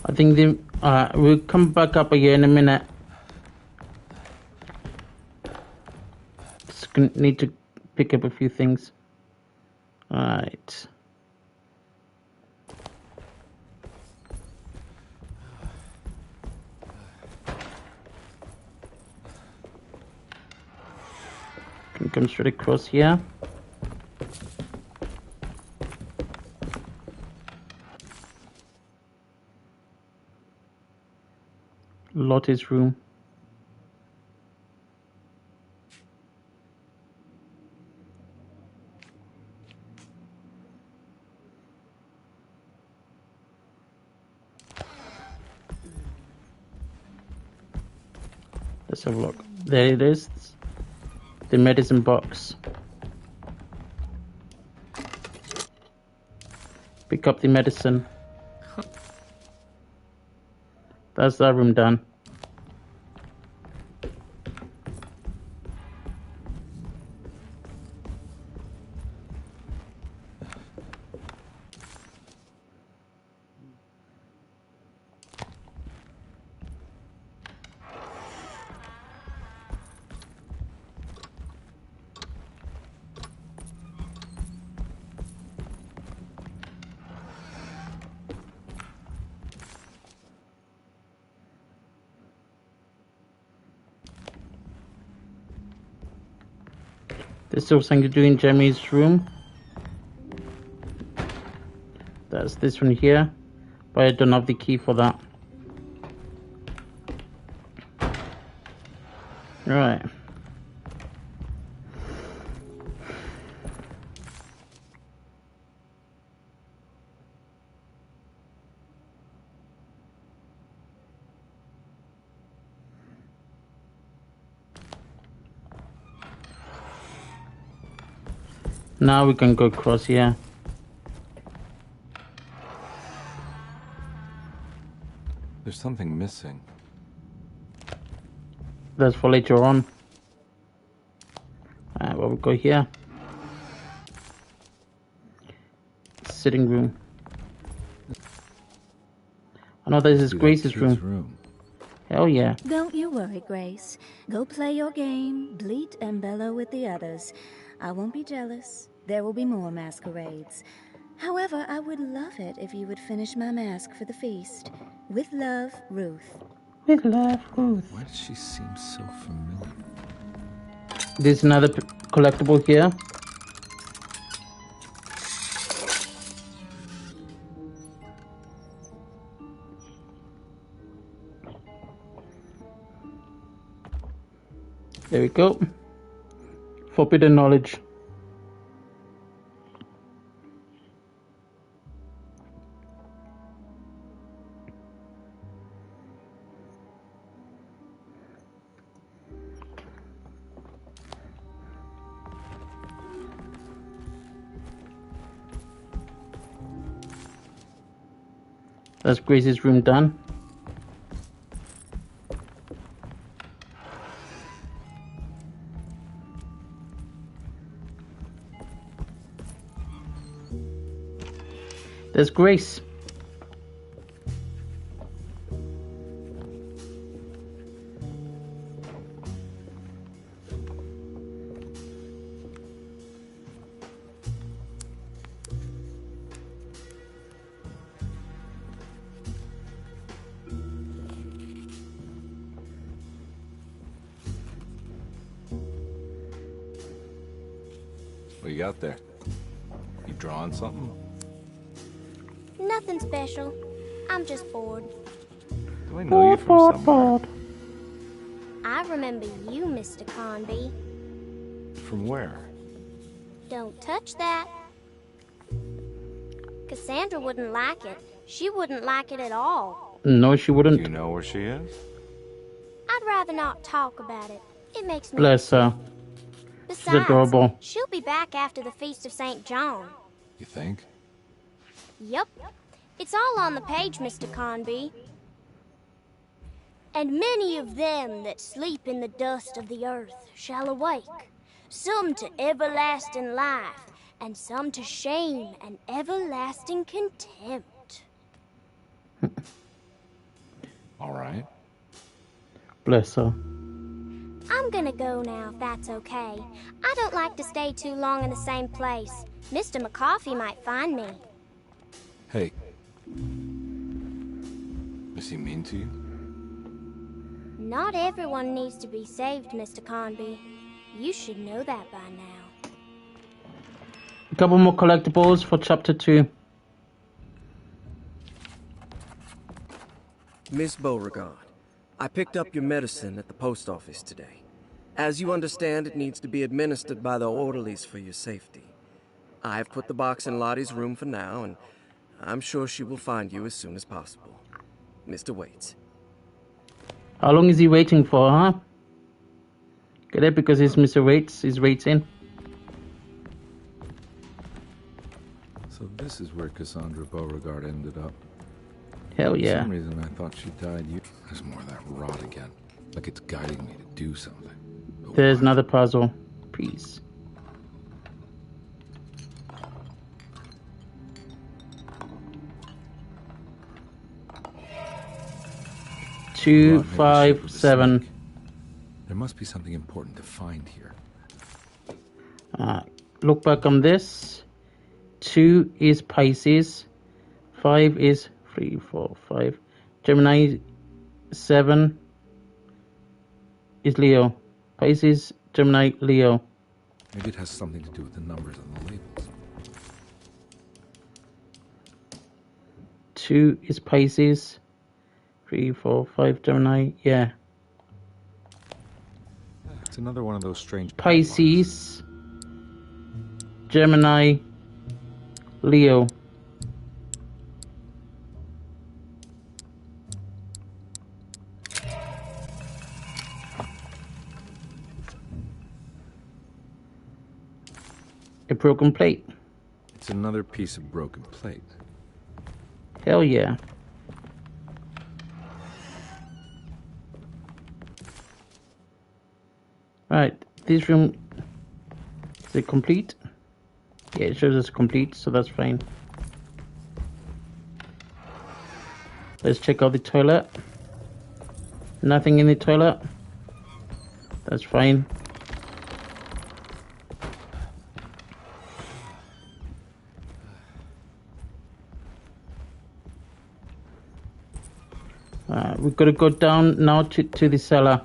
I think we'll come back up again in a minute. Just need to pick up a few things. Alright. Can come straight across here. Lottie's room. Let's have a look. There it is. The medicine box. Pick up the medicine. That's that room done. There's still something to do in Jeremy's room. That's this one here, but I don't have the key for that. Right. Now we can go across here. There's something missing. That's for later on. Well, we go here. Sitting room. I know this is Grace's room. Hell yeah. Don't you worry, Grace. Go play your game, bleat and bellow with the others. I won't be jealous. There will be more masquerades. However, I would love it if you would finish my mask for the feast. With love, Ruth. With love, Ruth. Why does she seem so familiar? There's another collectible here. There we go. Forbidden knowledge. That's Grace's room done. There's Grace. What you got there? You drawing something? Nothing special. I'm just bored. Do I know you from somewhere? I remember you, Mr. Carnby. From where? Don't touch that. Cassandra wouldn't like it. She wouldn't like it at all. No, she wouldn't. Do you know where she is? I'd rather not talk about it. It makes me... Bless her. Besides, She's adorable. She'll be back after the Feast of St. John. You think? Yep. It's all on the page, Mr. Carnby. And many of them that sleep in the dust of the earth shall awake, some to everlasting life, and some to shame and everlasting contempt. All right. Bless her. I'm gonna go now, if that's okay. I don't like to stay too long in the same place. Mr. McCoffey might find me. Hey. Is he mean to you? Not everyone needs to be saved, Mr. Carnby. You should know that by now. A couple more collectibles for chapter 2. Miss Beauregard, I picked up your medicine at the post office today. As you understand, it needs to be administered by the orderlies for your safety. I've put the box in Lottie's room for now, and I'm sure she will find you as soon as possible. Mr. Waits. How long is he waiting for, huh? Get it? Because it's Mr. Waits. He's waiting. So this is where Cassandra Beauregard ended up. Hell yeah. For some reason I thought she died. There's more of that rot again. Like it's guiding me to do something. But there's another puzzle. Please. Two, 5, 7. There must be something important to find here. Look back on this. 2 is Pisces. 5 is 3, 4, 5. Gemini 7 is Leo. Pisces, Gemini, Leo. Maybe it has something to do with the numbers on the labels. 2 is Pisces. 3, 4, 5, Gemini. Yeah. It's another one of those strange Pisces, Gemini, Leo. A broken plate. It's another piece of broken plate. Hell yeah. Right, this room, is it complete? Yeah, it shows it's complete, so that's fine. Let's check out the toilet. Nothing in the toilet. That's fine. We've got to go down now to the cellar.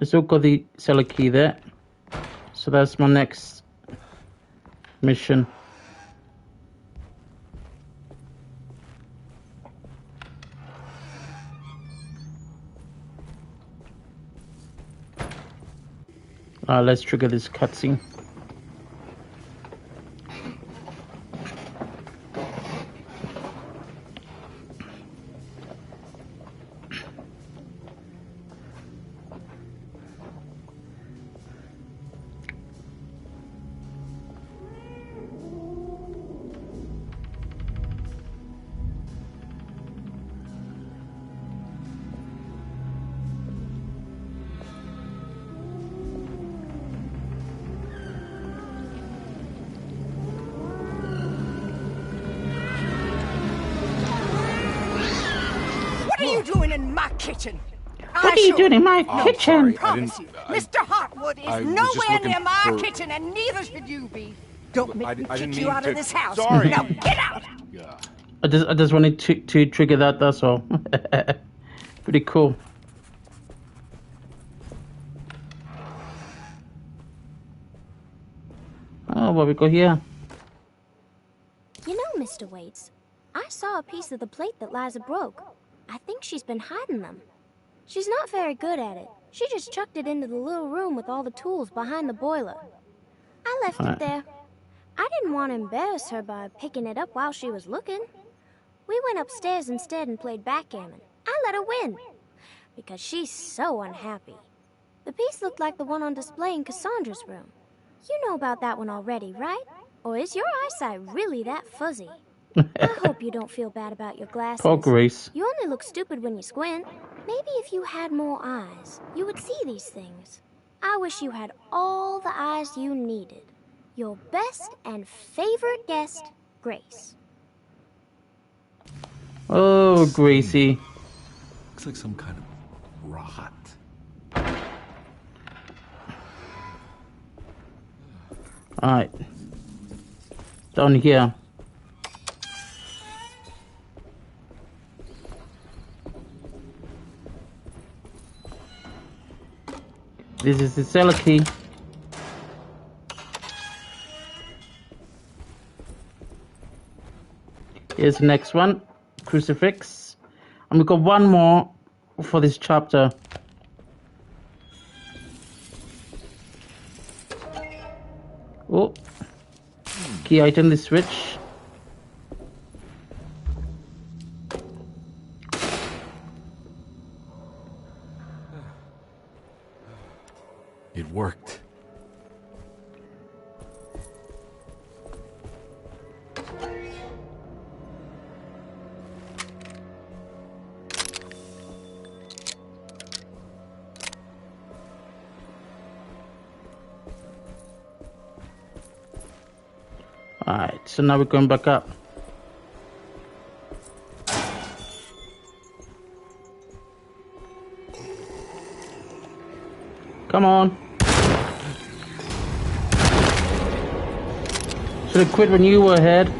I still got the cellar key there, so that's my next mission. Let's trigger this cutscene. What are you doing in my kitchen? What are you doing in my kitchen? Promise you, Mr. Hotwood is nowhere near my kitchen, and neither should you be. Don't make me kick you out of this house. Sorry. Now get out! I just wanted to trigger that, that's all. Pretty cool. Oh, what we got here? You know, Mr. Waits, I saw a piece of the plate that Liza broke. I think she's been hiding them. She's not very good at it. She just chucked it into the little room with all the tools behind the boiler. I left it there. I didn't want to embarrass her by picking it up while she was looking. We went upstairs instead and played backgammon. I let her win, because she's so unhappy. The piece looked like the one on display in Cassandra's room. You know about that one already, right? Or is your eyesight really that fuzzy? I hope you don't feel bad about your glasses. Poor Grace. You only look stupid when you squint. Maybe if you had more eyes, you would see these things. I wish you had all the eyes you needed. Your best and favorite guest, Grace. Oh, Gracie. Looks like some kind of rot. Alright. Down here. This is the cellar key. Here's the next one. Crucifix. And we've got one more for this chapter. Oh. Key item, the switch. It worked. Alright, so now we're going back up. Come on. Should have quit when you were ahead.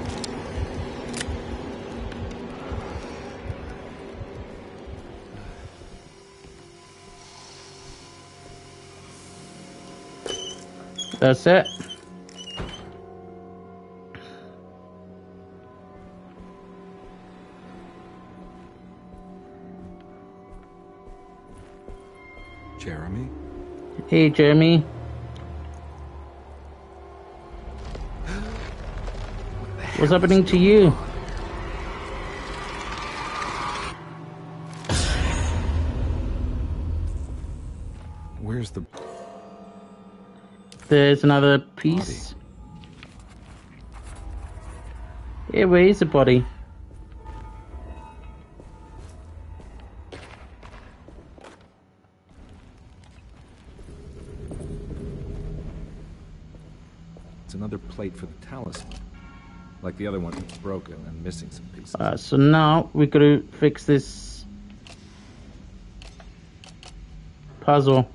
That's it. Jeremy? Hey, Jeremy. What's happening to you? Where's the... There's another piece. Yeah, where is the body? It's another plate for the talisman. Like the other one that's broken and missing some pieces. So now we gotta fix this puzzle.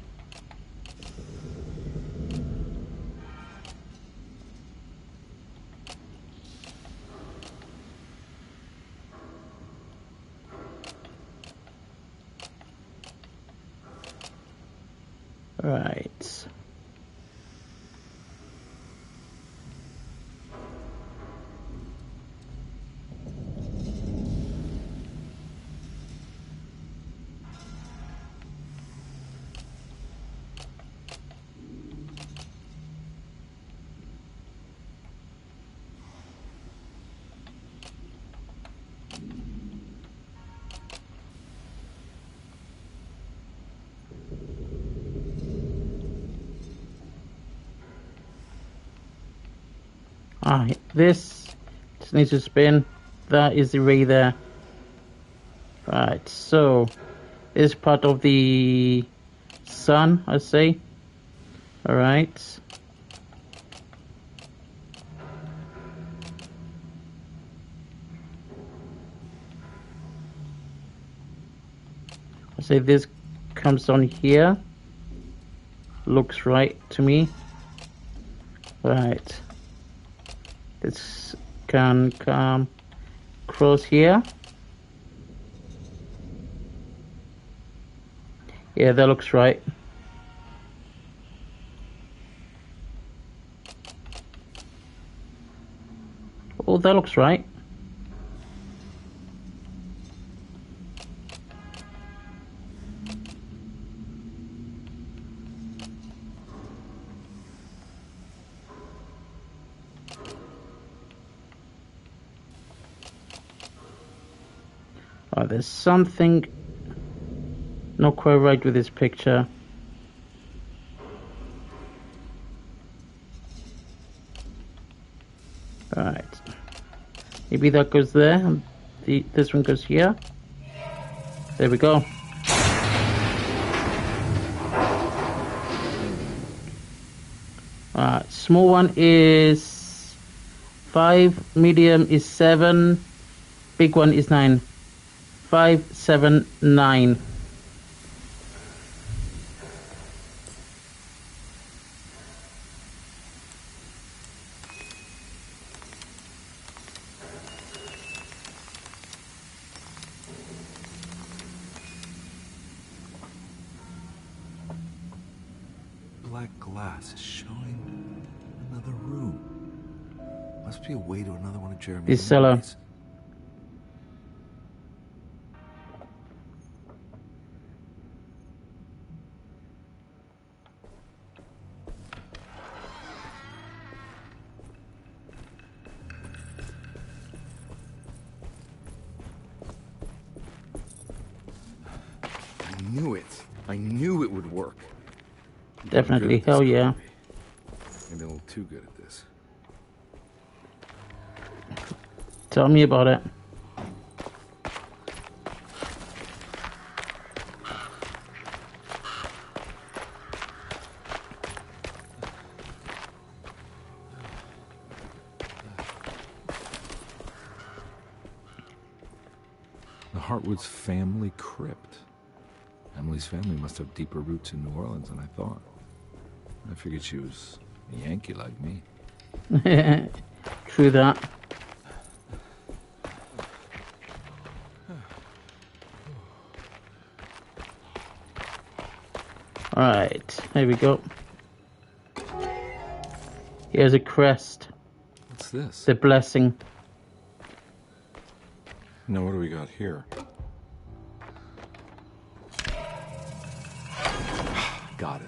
Right. This just needs to spin. That is the ray there. Right, so this is part of the sun, I say. Alright. I say this comes on here. Looks right to me. Right. This can come across here. Yeah, that looks right. Oh, that looks right. Oh, there's something not quite right with this picture. Right. Maybe that goes there, and this one goes here. There we go. Small one is 5, medium is 7, big one is 9. 5, 7, 9. Black glass is showing another room. Must be a way to another one of Jeremy's This cellar. memories. I knew it. I knew it would work. Definitely, hell yeah. Maybe a little too good at this. Tell me about it. Hartwood's family crypt. Emily's family must have deeper roots in New Orleans than I thought. I figured she was a Yankee like me. True that. Alright, here we go. Here's a crest. What's this? The blessing. Now what do we got here? Got it.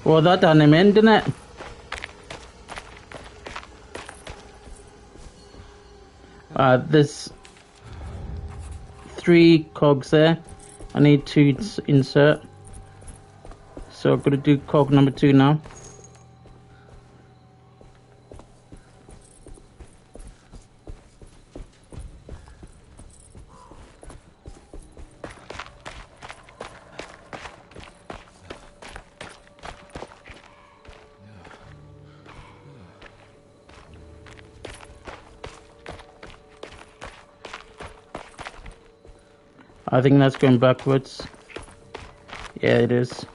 Well, that done him in, didn't it? There's 3 cogs there. I need to insert. So I'm going to do cog number 2 now. I think that's going backwards. Yeah, it is.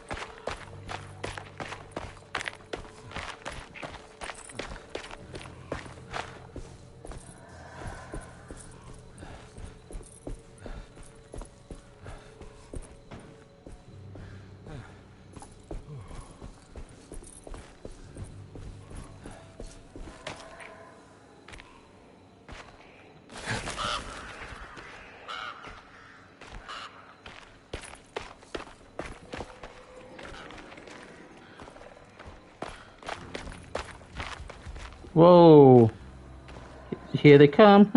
Whoa! Here they come.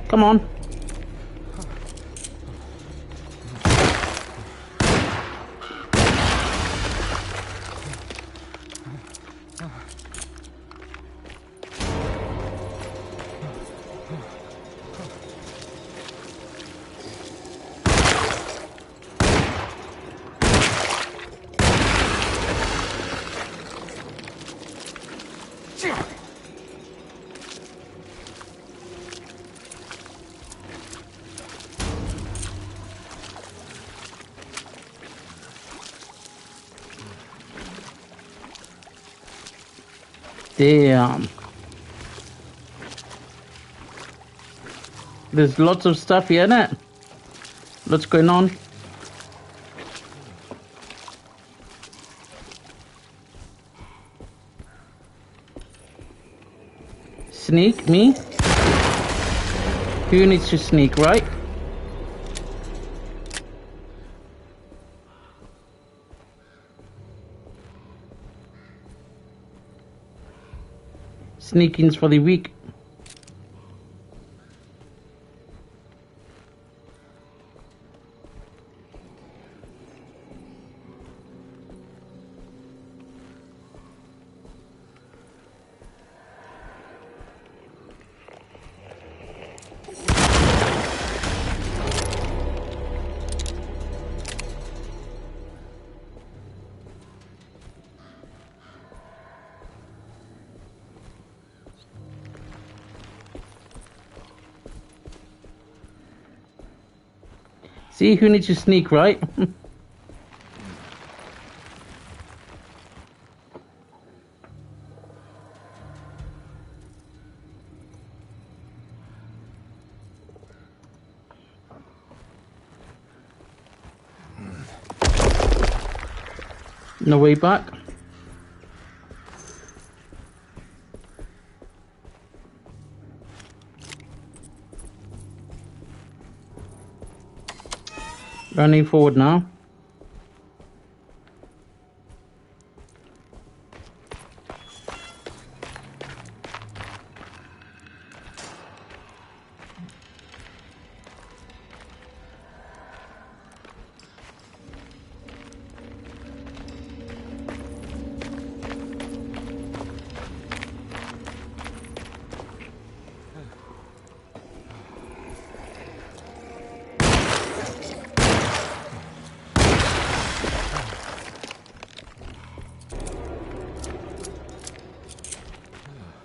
Come on. Damn. There's lots of stuff here, innit? What's going on? Sneak? Me? Who needs to sneak, right? Sneaking's for the weak. See who needs to sneak, right? No way back. Running forward now.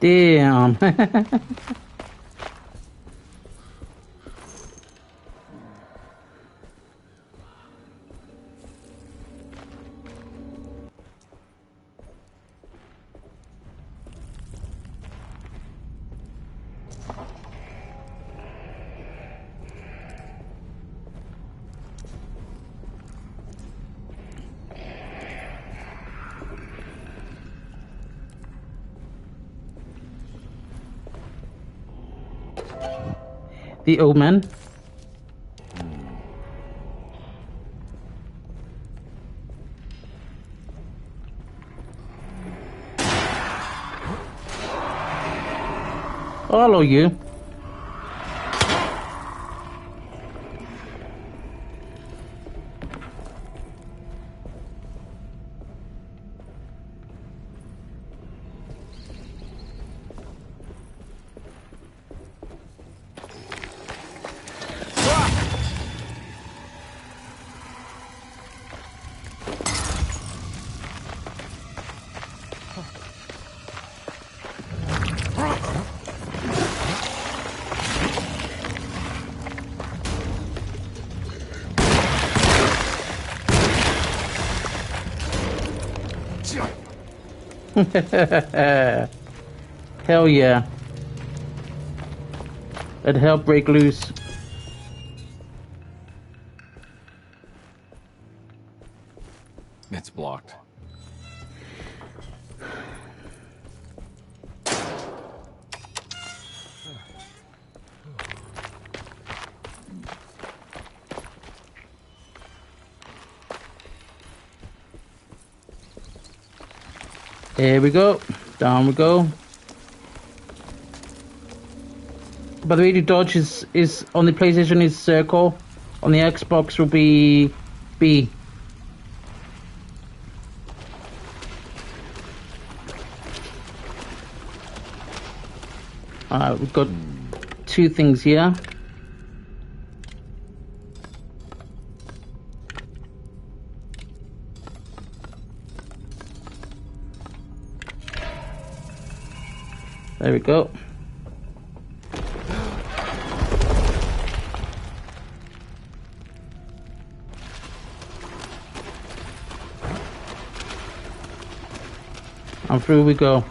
Damn. The old man. Hello, you. Hell yeah. Let hell break loose. It's blocked. Here we go. Down we go. By the way, the dodge is on the PlayStation is circle. On the Xbox will be B. We've got two things here. There we go. And through we go.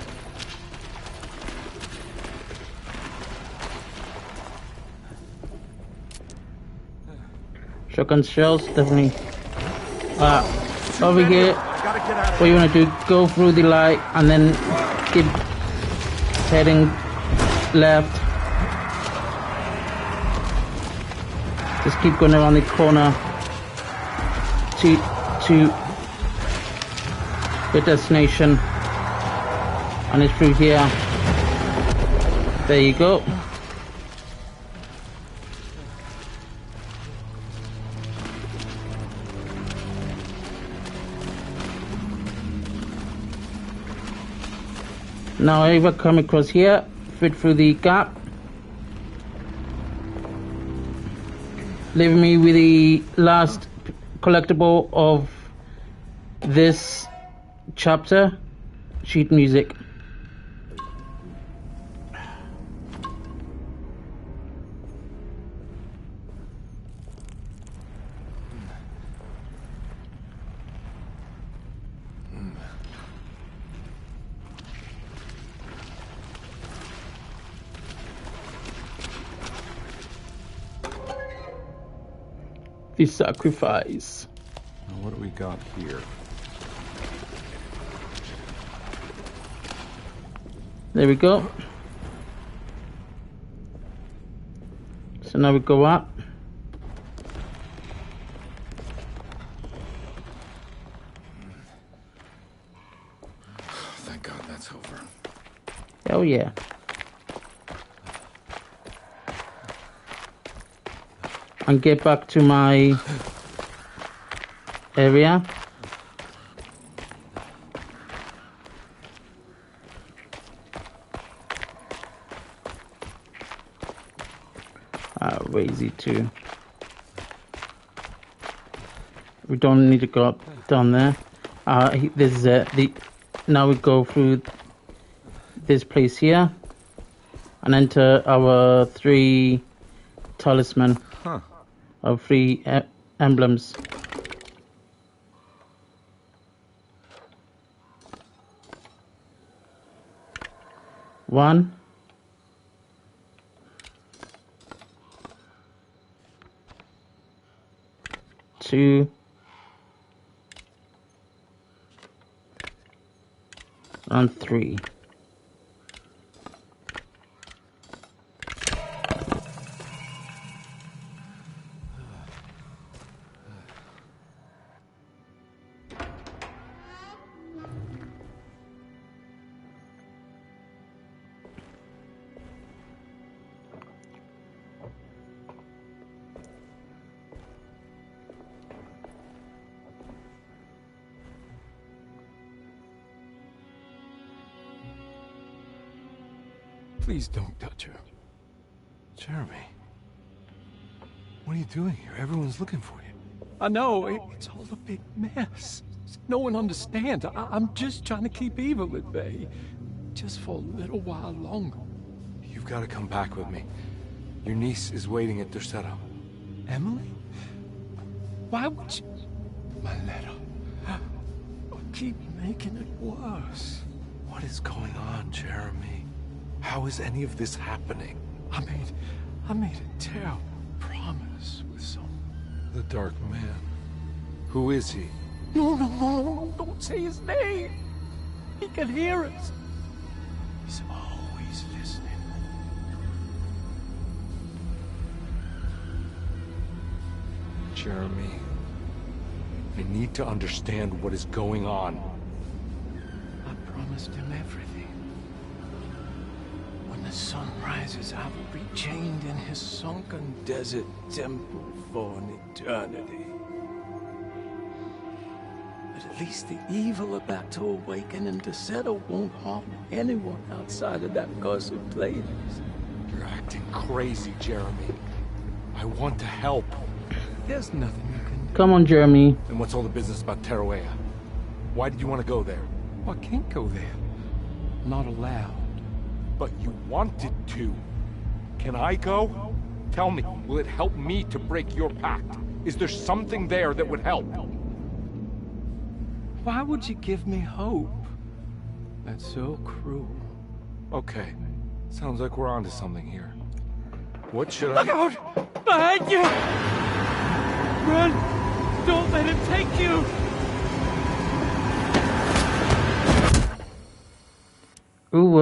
Shotgun shells, definitely. Over here, what you want to do, go through the light and then keep heading left. Just keep going around the corner to your destination. And it's through here. There you go. Now if I come across here, fit through the gap, leaving me with the last collectible of this chapter, sheet music. The sacrifice. Now what do we got here? There we go. So now we go up. Thank God that's over. Hell yeah. And get back to my area. Where is it to? We don't need to go up down there. This is the. Now we go through this place here and enter our 3 talisman. Our 3 emblems. One, two, and 3. Please don't touch her. Jeremy, what are you doing here? Everyone's looking for you. I know, it's all a big mess. No one understands. I'm just trying to keep evil at bay. Just for a little while longer. You've got to come back with me. Your niece is waiting at their setup. Emily? Why would you... My letter. Keep making it worse. What is going on, Jeremy? How is any of this happening? I made a terrible promise with someone. The Dark Man. Who is he? No, don't say his name. He can hear us. He's always listening. Jeremy, I need to understand what is going on. I promised him everything. When the sun rises, I will be chained in his sunken desert temple for an eternity. But at least the evil about to awaken and to settle won't harm anyone outside of that cursed place. You're acting crazy, Jeremy. I want to help. There's nothing you can do. Come on, Jeremy. And what's all the business about Teruea? Why did you want to go there? I can't go there. Not allowed. But you wanted to. Can I go? Tell me, will it help me to break your pact? Is there something there that would help? Why would you give me hope? That's so cruel. Okay. Sounds like we're onto something here. What should I... Look out! Behind you! Run! Don't let him take you! Ooh,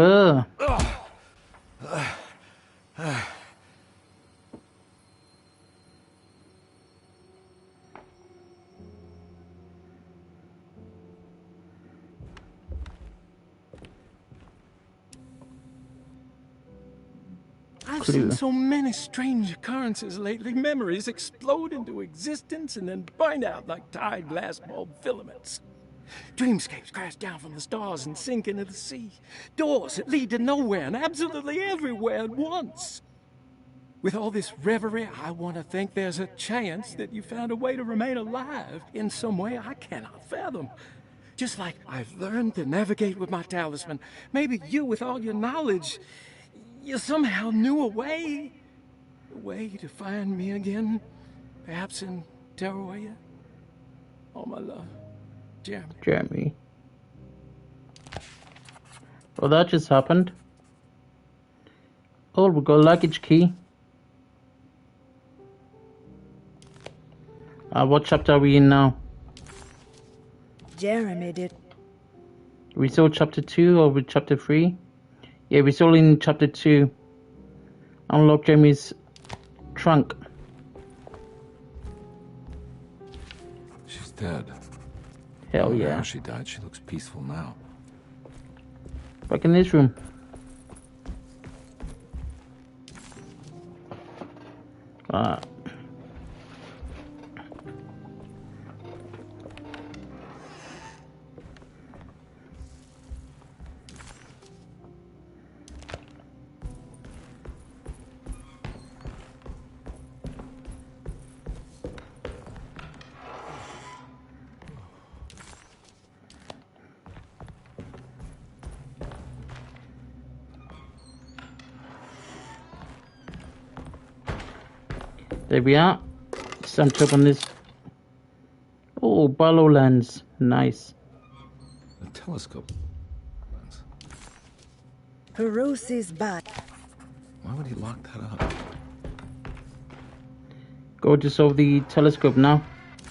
I've seen so many strange occurrences lately. Memories explode into existence and then burn out like tired glass bulb filaments. Dreamscapes crash down from the stars and sink into the sea. Doors that lead to nowhere and absolutely everywhere at once. With all this reverie, I want to think there's a chance that you found a way to remain alive in some way I cannot fathom. Just like I've learned to navigate with my talisman. Maybe you, with all your knowledge, you somehow knew a way to find me again. Perhaps in Teruea. All my love. Jeremy. Well, that just happened. Oh, we got luggage key. What chapter are we in now? Jeremy did. We saw chapter 2 or with chapter 3? Yeah, we're still in chapter 2. Unlock Jeremy's trunk. She's dead. Hell yeah. How she died, she looks peaceful now. Back in this room. There we are. It's time to open this. Oh, Barlow lens. Nice. A telescope lens. Hirosi's bot. Why would he lock that up? Go to solve the telescope now.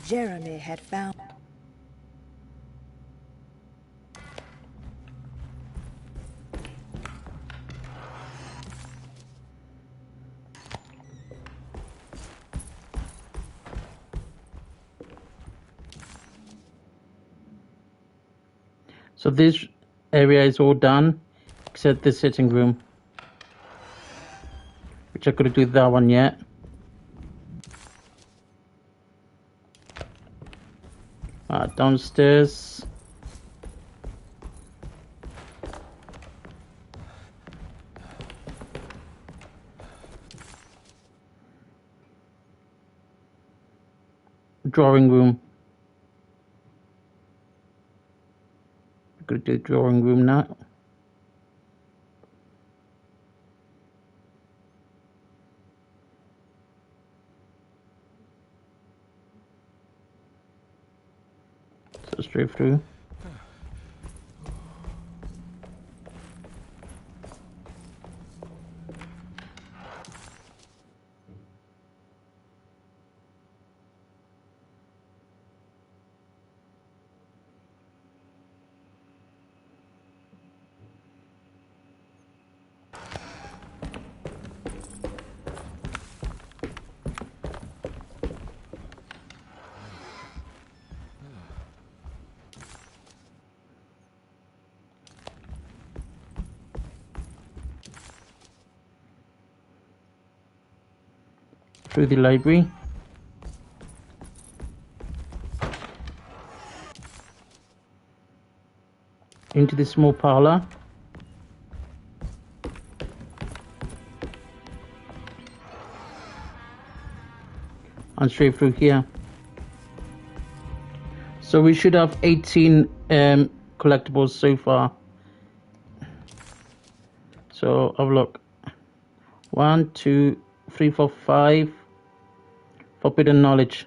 Jeremy had found... So this area is all done, except the sitting room. Which I couldn't do that one yet. Downstairs. Drawing room. Gonna do drawing room now. So straight through. Through the library. Into the small parlor. And straight through here. So we should have 18 collectibles so far. So have a look. 1, 2, 3, 4, 5. Forbidden knowledge.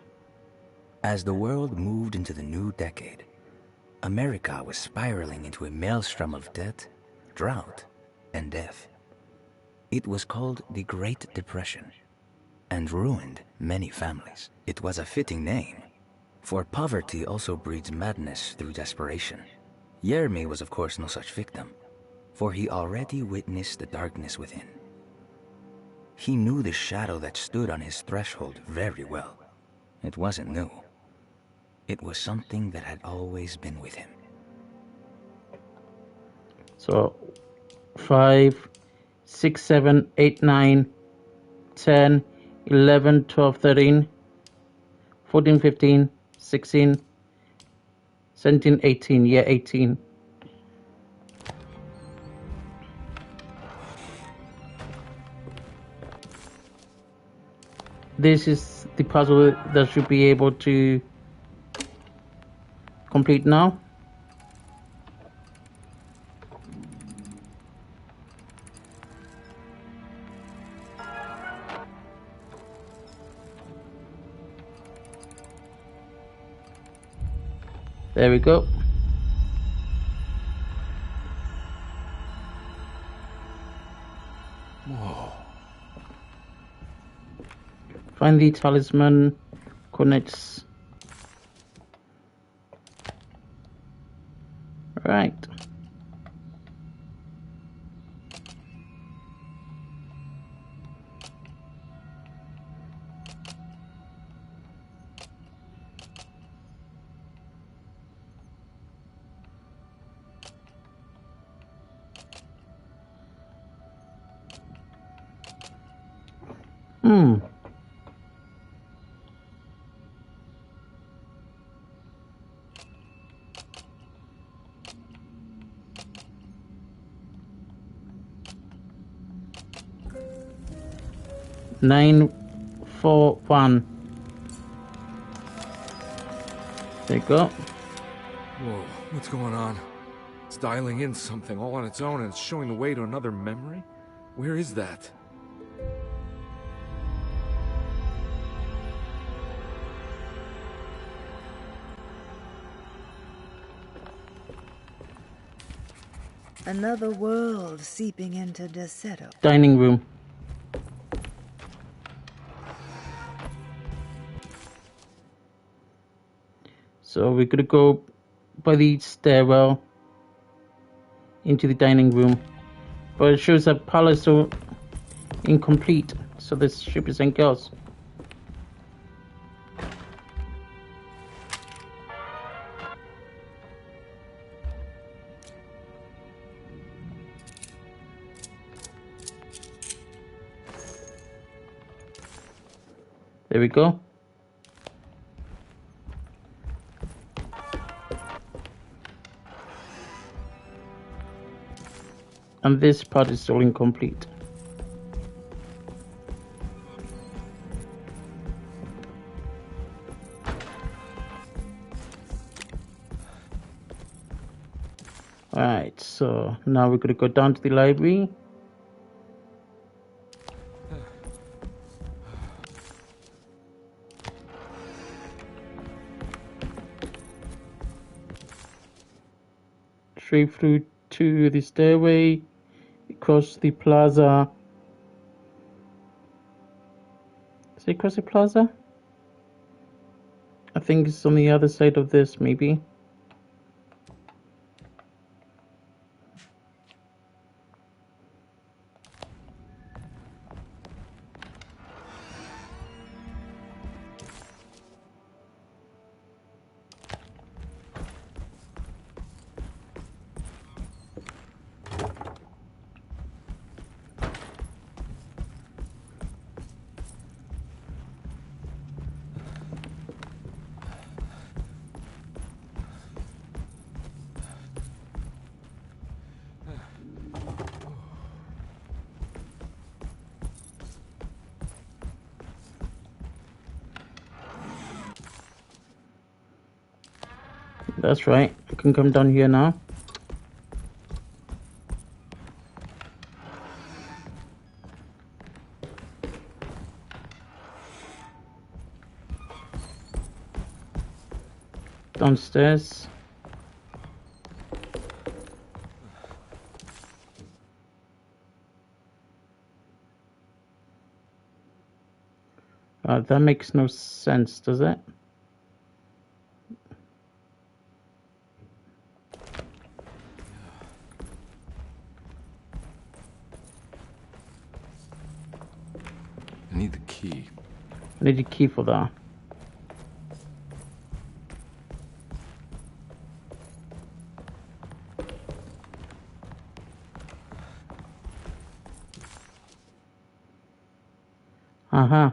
As the world moved into the new decade, America was spiraling into a maelstrom of debt, drought, and death. It was called the Great Depression, and ruined many families. It was a fitting name, for poverty also breeds madness through desperation. Jeremy was of course no such victim, for he already witnessed the darkness within. He knew the shadow that stood on his threshold very well. It wasn't new. It was something that had always been with him. So 5, 6, 7, 8, 9, 10, 11, 12, 13, 14, 15, 16, 17, 18. Yeah, 18. This is the puzzle that should be able to complete now. There we go. Whoa. Find the talisman connects. Right. Hmm. Nine, 4, 1. There you go. Whoa, what's going on? It's dialing in something all on its own and it's showing the way to another memory? Where is that? Another world seeping into Desetto. Dining room. So we're gonna go by the stairwell into the dining room. But it shows that parlor is still incomplete, so this should be something else. There we go. And this part is still incomplete. Alright, so now we're gonna go down to the library. Straight through to the stairway, across the plaza. Is it across the plaza? I think it's on the other side of this, maybe. That's right. I can come down here now. Downstairs. That makes no sense, does it? I need the key. I need a key for that. Uh-huh.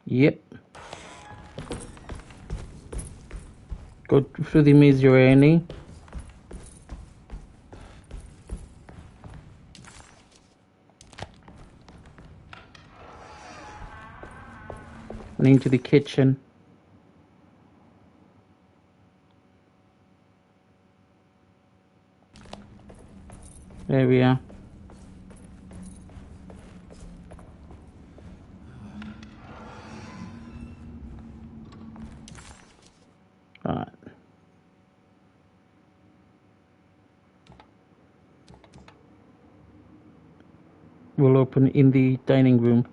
Yep. Go through the maze you're in. And into the kitchen. There we are. Alright. We'll open in the dining room.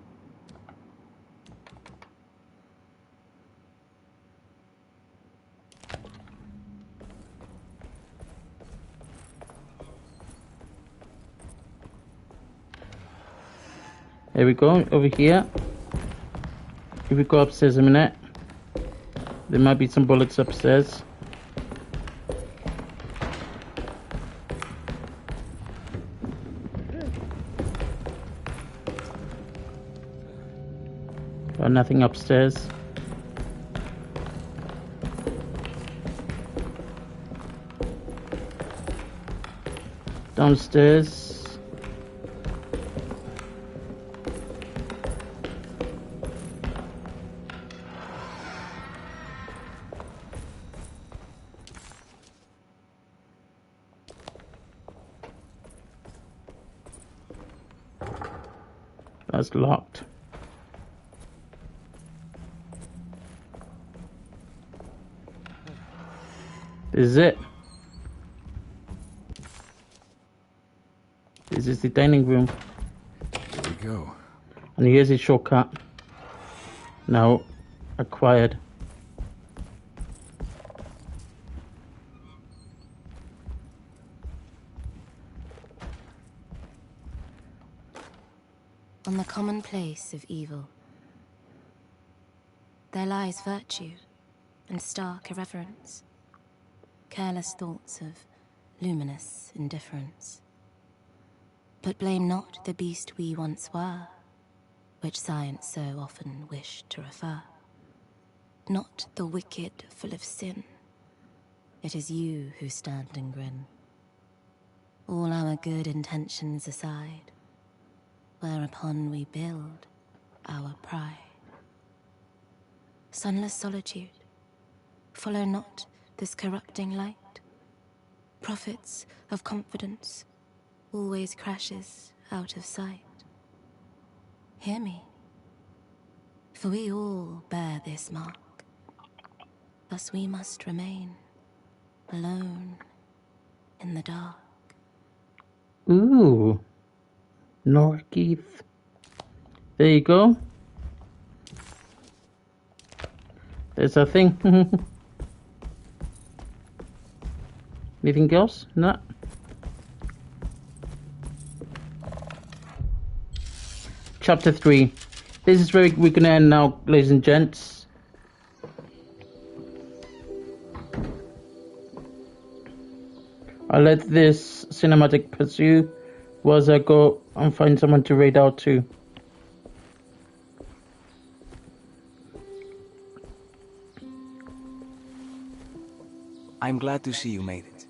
There we go, over here. If we go upstairs a minute, there might be some bullets upstairs. Nothing upstairs. Downstairs. That's locked. is it. This is the dining room. Here we go. And here's his shortcut. Now acquired. On the commonplace of evil, there lies virtue and stark irreverence, careless thoughts of luminous indifference. But blame not the beast we once were, which science so often wished to refer. Not the wicked full of sin, it is you who stand and grin. All our good intentions aside, whereupon we build our pride. Sunless solitude, follow not this corrupting light. Prophets of confidence always crashes out of sight. Hear me, for we all bear this mark. Thus we must remain alone in the dark. Ooh. Norkeith. There you go. There's a thing. Anything else? No. Chapter 3. This is where we're gonna end now, ladies and gents. I'll let this cinematic pursue whilst I go and find someone to raid out to. I'm glad to see you made it.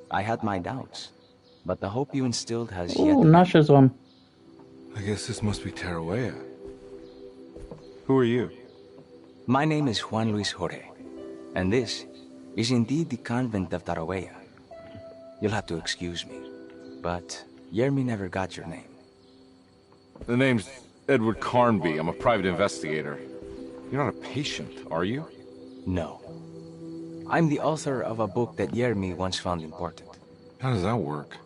I had my doubts, but the hope you instilled has Oh, yet... Nasha's on. I guess this must be Tarawea. Who are you? My name is Juan Luis Jorge, and this is indeed the convent of Tarawea. You'll have to excuse me, but Yermi never got your name. The name's Edward Carnby. I'm a private investigator. You're not a patient, are you? No. I'm the author of a book that Yermi once found important. How does that work?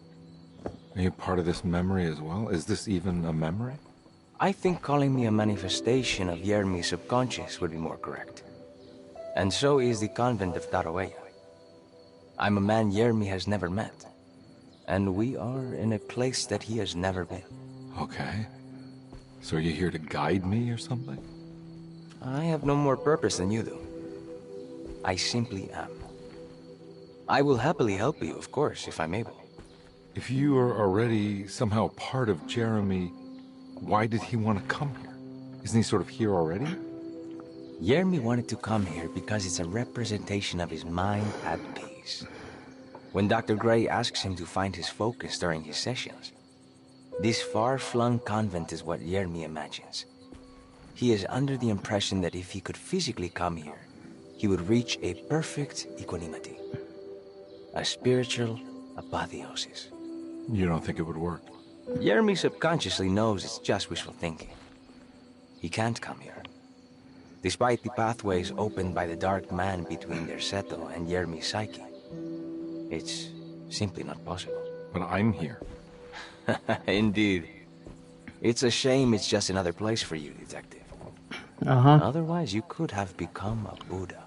Are you part of this memory as well? Is this even a memory? I think calling me a manifestation of Yermi's subconscious would be more correct. And so is the convent of Tarawea. I'm a man Yermi has never met, and we are in a place that he has never been. Okay. So are you here to guide me or something? I have no more purpose than you do. I simply am. I will happily help you, of course, if I'm able. If you are already somehow part of Jeremy, why did he want to come here? Isn't he sort of here already? Yermi wanted to come here because it's a representation of his mind at peace. When Dr. Gray asks him to find his focus during his sessions, this far-flung convent is what Yermi imagines. He is under the impression that if he could physically come here, he would reach a perfect equanimity. A spiritual apotheosis. You don't think it would work? Yermi subconsciously knows it's just wishful thinking. He can't come here. Despite the pathways opened by the dark man between Derceto and Yermi's psyche, it's simply not possible. But I'm here. Indeed. It's a shame it's just another place for you, Detective. Otherwise, you could have become a Buddha.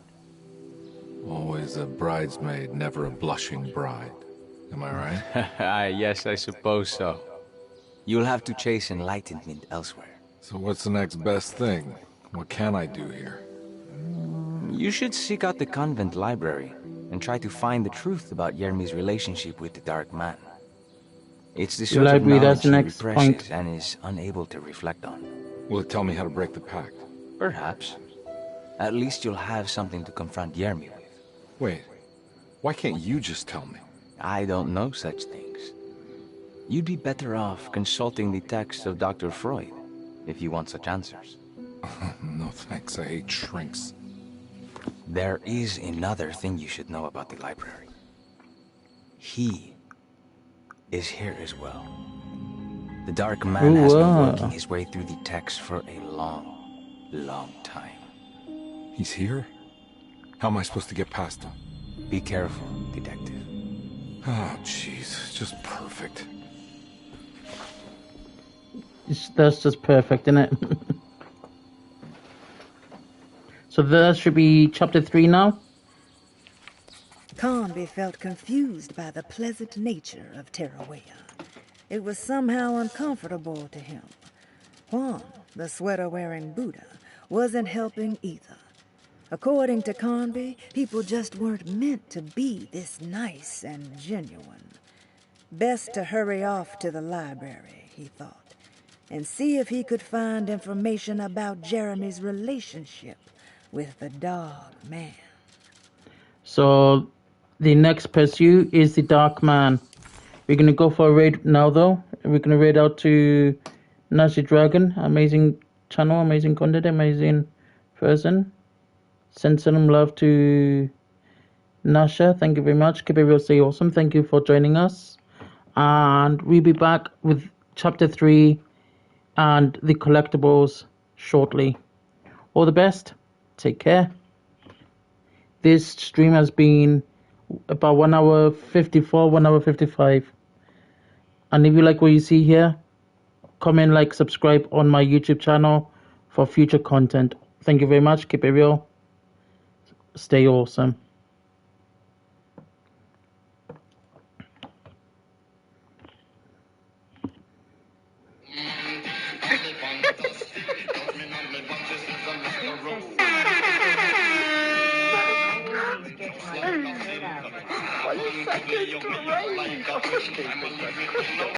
Always a bridesmaid, never a blushing bride. Am I right? Yes, I suppose so. You'll have to chase enlightenment elsewhere. So what's the next best thing? What can I do here? You should seek out the convent library and try to find the truth about Yermi's relationship with the Dark Man. It's the sort of knowledge he represses and is unable to reflect on. Will it tell me how to break the pact? Perhaps. At least you'll have something to confront Yermi with. Wait, why can't you just tell me? I don't know such things. You'd be better off consulting the text of Dr. Freud, if you want such answers. No thanks, I hate shrinks. There is another thing you should know about the library. He is here as well. The Dark Man has been working his way through the text for a long time. He's here? How am I supposed to get past him? Be careful, Detective. Oh, jeez. Just perfect. That's just perfect, isn't it? So that should be chapter 3 now? Carnby felt confused by the pleasant nature of Terrawea. It was somehow uncomfortable to him. Juan, the sweater-wearing Buddha, wasn't helping either. According to Carnby, people just weren't meant to be this nice and genuine. Best to hurry off to the library, he thought, and see if he could find information about Jeremy's relationship with the dog man. So the next pursuit is the Dark Man. We're gonna go for a raid now though. We're gonna raid out to Nazi Dragon. Amazing channel, amazing content, amazing person. Send some love to Nasha. Thank you very much. Keep it real, stay awesome. Thank you for joining us. And we'll be back with chapter 3 and the collectibles shortly. All the best. Take care. This stream has been about 1 hour 54, 1 hour 55. And if you like what you see here, comment, like, subscribe on my YouTube channel for future content. Thank you very much. Keep it real. Stay awesome. Well, it's such a great